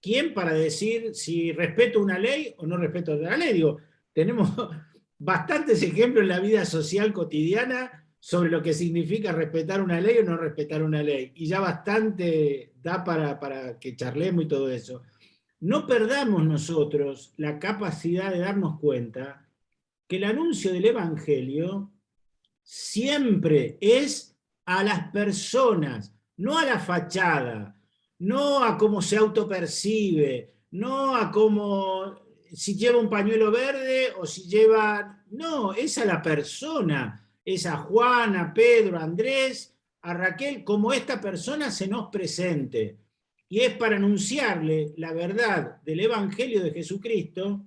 quien para decir si respeto una ley o no respeto otra ley. Digo, tenemos bastantes ejemplos en la vida social cotidiana sobre lo que significa respetar una ley o no respetar una ley. Y ya bastante da para que charlemos y todo eso. No perdamos nosotros la capacidad de darnos cuenta que el anuncio del Evangelio siempre es a las personas, no a la fachada, no a cómo se autopercibe, no a cómo si lleva un pañuelo verde o si lleva... No, es a la persona, es a Juan, a Pedro, a Andrés, a Raquel, como esta persona se nos presente. Y es para anunciarle la verdad del Evangelio de Jesucristo,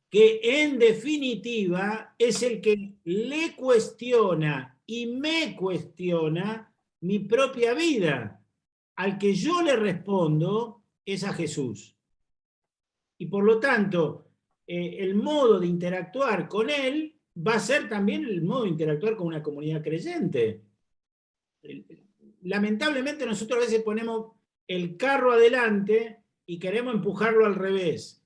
que en definitiva es el que le cuestiona y me cuestiona mi propia vida. Al que yo le respondo es a Jesús. Y por lo tanto, el modo de interactuar con él va a ser también el modo de interactuar con una comunidad creyente. Lamentablemente nosotros a veces ponemos el carro adelante y queremos empujarlo al revés.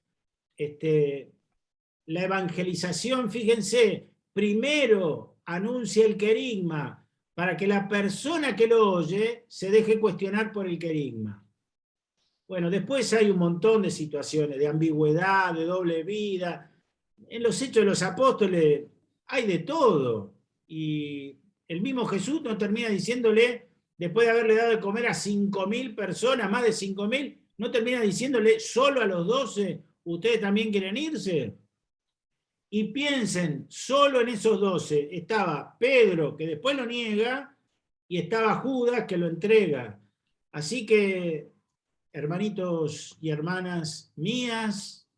La evangelización, fíjense, primero anuncia el querigma para que la persona que lo oye se deje cuestionar por el querigma. Bueno, después hay un montón de situaciones de ambigüedad, de doble vida. En los Hechos de los Apóstoles hay de todo. Y el mismo Jesús no termina diciéndole, después de haberle dado de comer a 5.000 personas, más de 5.000, no termina diciéndole solo a los 12, ¿ustedes también quieren irse? Y piensen, solo en esos 12 estaba Pedro, que después lo niega, y estaba Judas, que lo entrega. Así que, hermanitos y hermanas mías,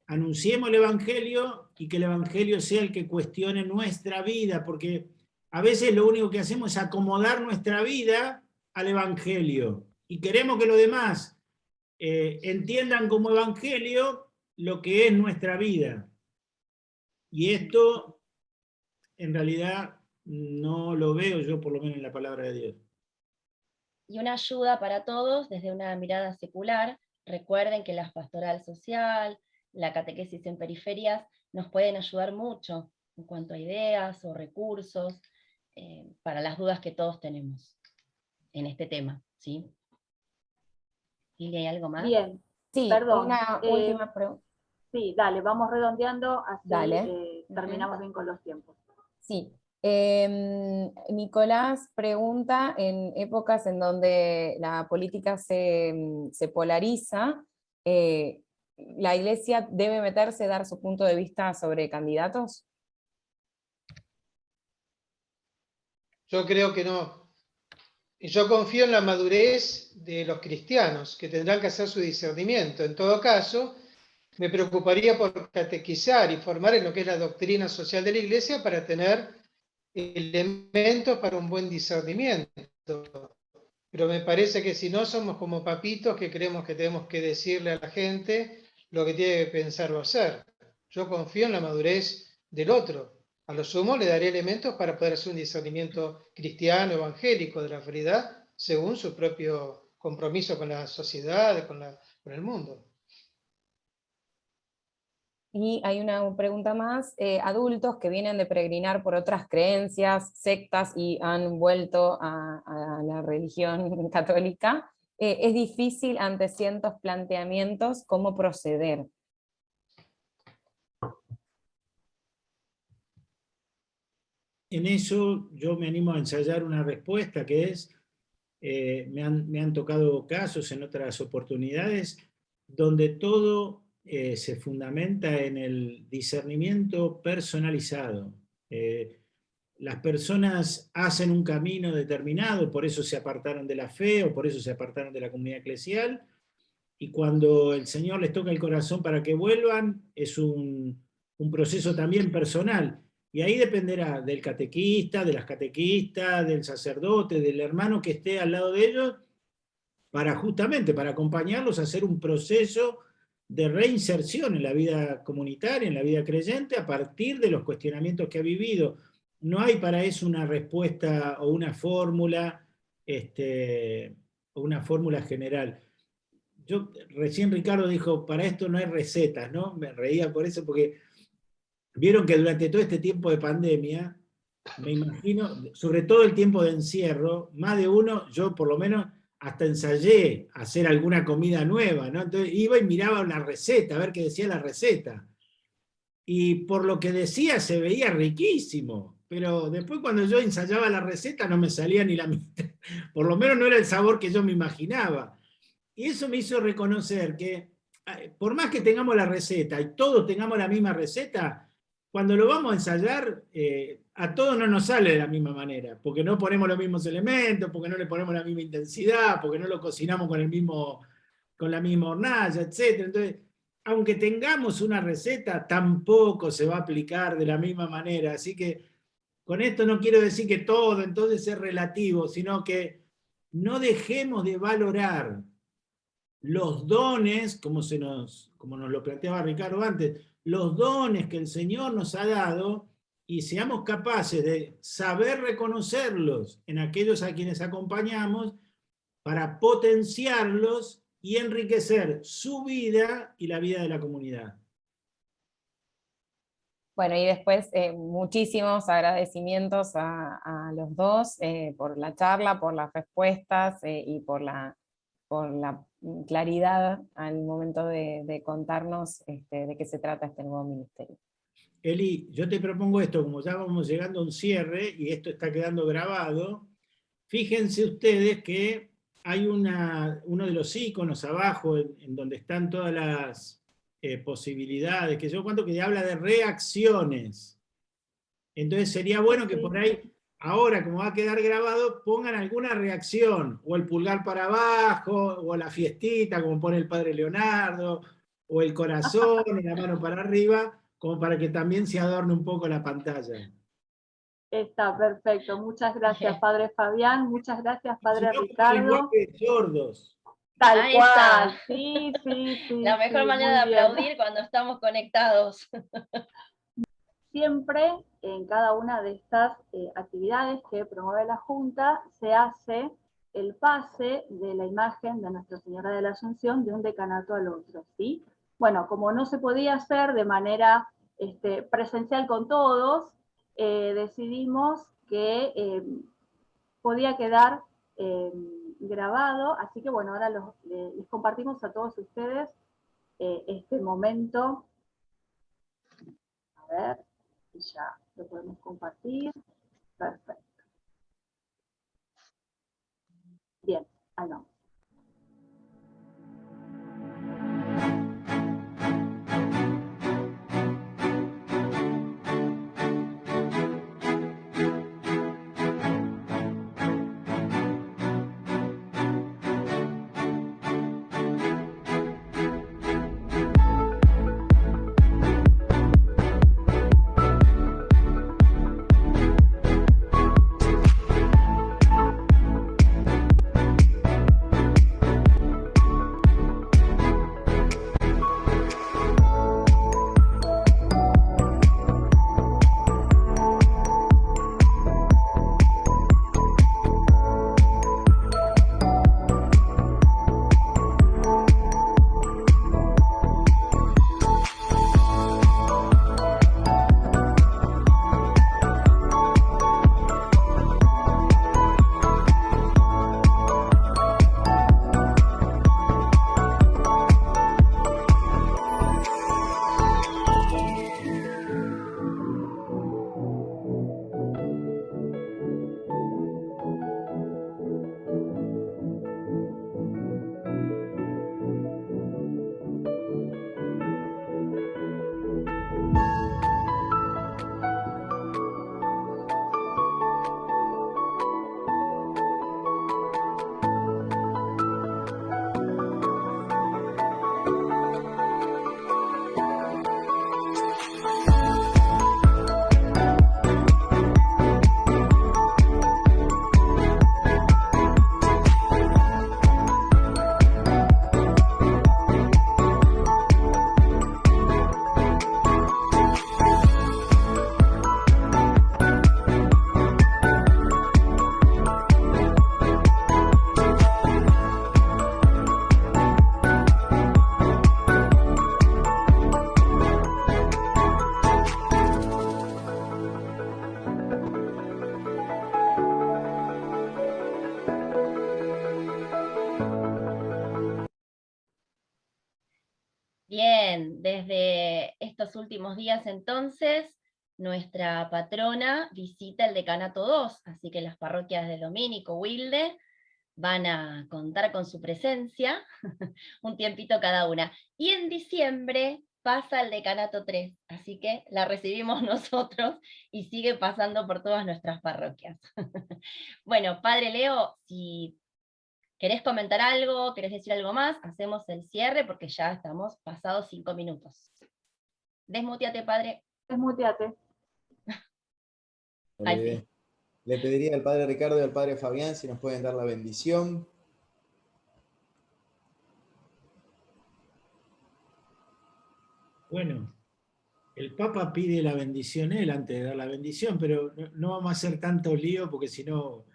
anunciemos el Evangelio y que el Evangelio sea el que cuestione nuestra vida, porque a veces lo único que hacemos es acomodar nuestra vida al Evangelio y queremos que los demás entiendan como Evangelio lo que es nuestra vida. Y esto, en realidad, no lo veo yo, por lo menos en la palabra de Dios. Y una ayuda para todos desde una mirada secular. Recuerden que la pastoral social, la catequesis en periferias, nos pueden ayudar mucho en cuanto a ideas o recursos para las dudas que todos tenemos en este tema, ¿sí? ¿Y hay algo más? Bien, Sí, perdón. una última pregunta. Sí, dale, vamos redondeando, así Dale. terminamos bien con los tiempos. Sí. Nicolás pregunta, en épocas en donde la política se polariza, ¿la Iglesia debe meterse, dar su punto de vista sobre candidatos? Yo creo que no. Y yo confío en la madurez de los cristianos, que tendrán que hacer su discernimiento. En todo caso, me preocuparía por catequizar y formar en lo que es la doctrina social de la Iglesia para tener elementos para un buen discernimiento. Pero me parece que si no somos como papitos que creemos que tenemos que decirle a la gente lo que tiene que pensar o hacer. Yo confío en la madurez del otro. A lo sumo le daré elementos para poder hacer un discernimiento cristiano, evangélico de la realidad, según su propio compromiso con la sociedad, con el mundo. Y hay una pregunta más, adultos que vienen de peregrinar por otras creencias, sectas y han vuelto a la religión católica, es difícil ante ciertos planteamientos cómo proceder. En eso yo me animo a ensayar una respuesta que es, me han tocado casos en otras oportunidades donde todo se fundamenta en el discernimiento personalizado. las personas hacen un camino determinado, por eso se apartaron de la fe o por eso se apartaron de la comunidad eclesial, y cuando el Señor les toca el corazón para que vuelvan, es un proceso también personal. Y ahí dependerá del catequista, de las catequistas, del sacerdote, del hermano que esté al lado de ellos, justamente para acompañarlos a hacer un proceso de reinserción en la vida comunitaria, en la vida creyente, a partir de los cuestionamientos que ha vivido. No hay para eso una respuesta o una fórmula general. Recién Ricardo dijo, para esto no hay recetas, ¿no? Me reía por eso, porque vieron que durante todo este tiempo de pandemia, me imagino, sobre todo el tiempo de encierro, más de uno, yo por lo menos, hasta ensayé hacer alguna comida nueva, ¿no? Entonces iba y miraba una receta, a ver qué decía la receta. Y por lo que decía se veía riquísimo, pero después cuando yo ensayaba la receta no me salía ni la mitad, por lo menos no era el sabor que yo me imaginaba. Y eso me hizo reconocer que, por más que tengamos la receta y todos tengamos la misma receta, cuando lo vamos a ensayar, a todos no nos sale de la misma manera, porque no ponemos los mismos elementos, porque no le ponemos la misma intensidad, porque no lo cocinamos con la misma hornalla, etc. Entonces, aunque tengamos una receta, tampoco se va a aplicar de la misma manera. Así que con esto no quiero decir que todo entonces es relativo, sino que no dejemos de valorar los dones, como nos lo planteaba Ricardo antes, los dones que el Señor nos ha dado, y seamos capaces de saber reconocerlos en aquellos a quienes acompañamos para potenciarlos y enriquecer su vida y la vida de la comunidad. Bueno, y después muchísimos agradecimientos a los dos por la charla, por las respuestas y por la claridad al momento de contarnos de qué se trata este nuevo ministerio. Eli, yo te propongo esto, como ya vamos llegando a un cierre y esto está quedando grabado, fíjense ustedes que hay uno de los iconos abajo en donde están todas las posibilidades, que yo cuento que habla de reacciones. Entonces sería bueno que por ahí, ahora como va a quedar grabado, pongan alguna reacción, o el pulgar para abajo, o la fiestita, como pone el padre Leonardo, o el corazón, y la mano para arriba, como para que también se adorne un poco la pantalla. Está perfecto. Muchas gracias, padre Fabián. Muchas gracias, padre Si no, Ricardo. Sordos. Tal Ahí cual. está. Sí. La mejor manera de aplaudir cuando estamos conectados. Siempre en cada una de estas actividades que promueve la Junta se hace el pase de la imagen de Nuestra Señora de la Asunción de un decanato al otro, ¿sí? Bueno, como no se podía hacer de manera presencial con todos, decidimos que podía quedar grabado, así que bueno, ahora les compartimos a todos ustedes este momento. A ver, y ya lo podemos compartir. Perfecto. Bien, ahí vamos. Bien, desde estos últimos días entonces, nuestra patrona visita el decanato 2, así que las parroquias de Domínico, Wilde, van a contar con su presencia, un tiempito cada una. Y en diciembre pasa el decanato 3, así que la recibimos nosotros y sigue pasando por todas nuestras parroquias. Bueno, Padre Leo, si ¿querés comentar algo? ¿Querés decir algo más? Hacemos el cierre porque ya estamos pasados 5 minutos. Desmuteate, Padre. Desmuteate. Ahí sí. Le pediría al Padre Ricardo y al Padre Fabián si nos pueden dar la bendición. Bueno, el Papa pide la bendición él antes de dar la bendición, pero no vamos a hacer tanto lío porque si no,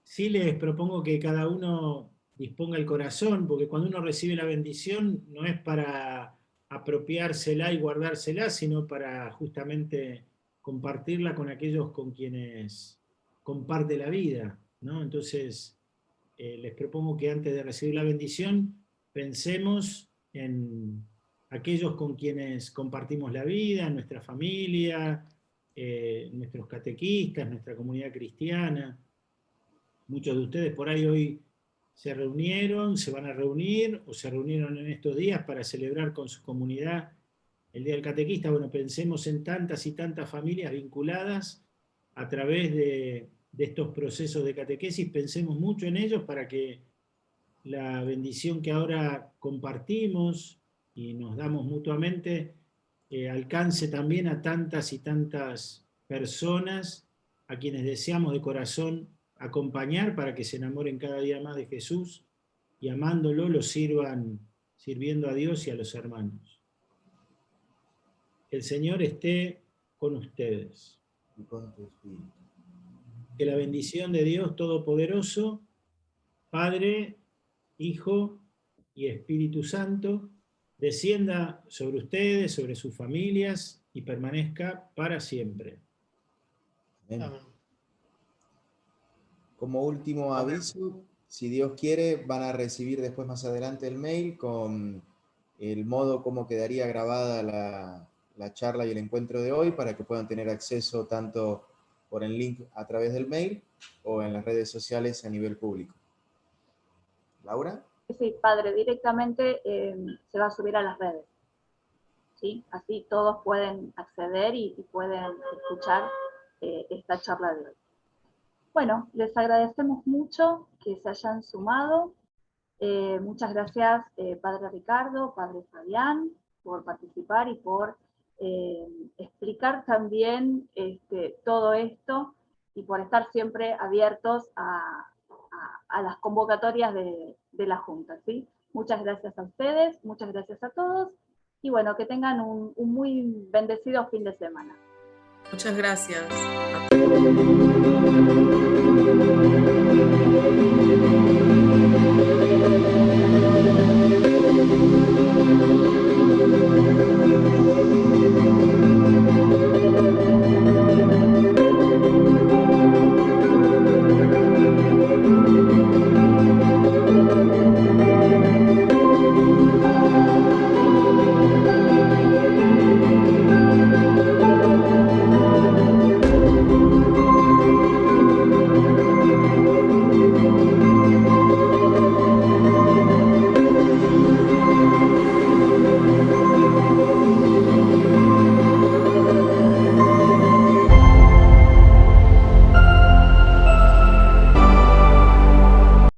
sí les propongo que cada uno disponga el corazón, porque cuando uno recibe la bendición no es para apropiársela y guardársela, sino para justamente compartirla con aquellos con quienes comparte la vida, ¿no? Entonces, les propongo que antes de recibir la bendición pensemos en aquellos con quienes compartimos la vida, nuestra familia, nuestros catequistas, nuestra comunidad cristiana. Muchos de ustedes por ahí hoy se reunieron, se van a reunir o se reunieron en estos días para celebrar con su comunidad el Día del Catequista. Bueno, pensemos en tantas y tantas familias vinculadas a través de estos procesos de catequesis, pensemos mucho en ellos para que la bendición que ahora compartimos y nos damos mutuamente alcance también a tantas y tantas personas a quienes deseamos de corazón acompañar para que se enamoren cada día más de Jesús y amándolo lo sirvan sirviendo a Dios y a los hermanos. El Señor esté con ustedes. Y con tu espíritu. Que la bendición de Dios Todopoderoso, Padre, Hijo y Espíritu Santo, descienda sobre ustedes, sobre sus familias y permanezca para siempre. Amén. Amén. Como último aviso, si Dios quiere, van a recibir después más adelante el mail con el modo como quedaría grabada la charla y el encuentro de hoy para que puedan tener acceso tanto por el link a través del mail o en las redes sociales a nivel público. ¿Laura? Sí, Padre, directamente se va a subir a las redes, ¿sí? Así todos pueden acceder y pueden escuchar esta charla de hoy. Bueno, les agradecemos mucho que se hayan sumado. Muchas gracias, Padre Ricardo, Padre Fabián, por participar y por explicar también todo esto y por estar siempre abiertos a las convocatorias de la Junta, ¿sí? Muchas gracias a ustedes, muchas gracias a todos, y bueno, que tengan un muy bendecido fin de semana. Muchas gracias.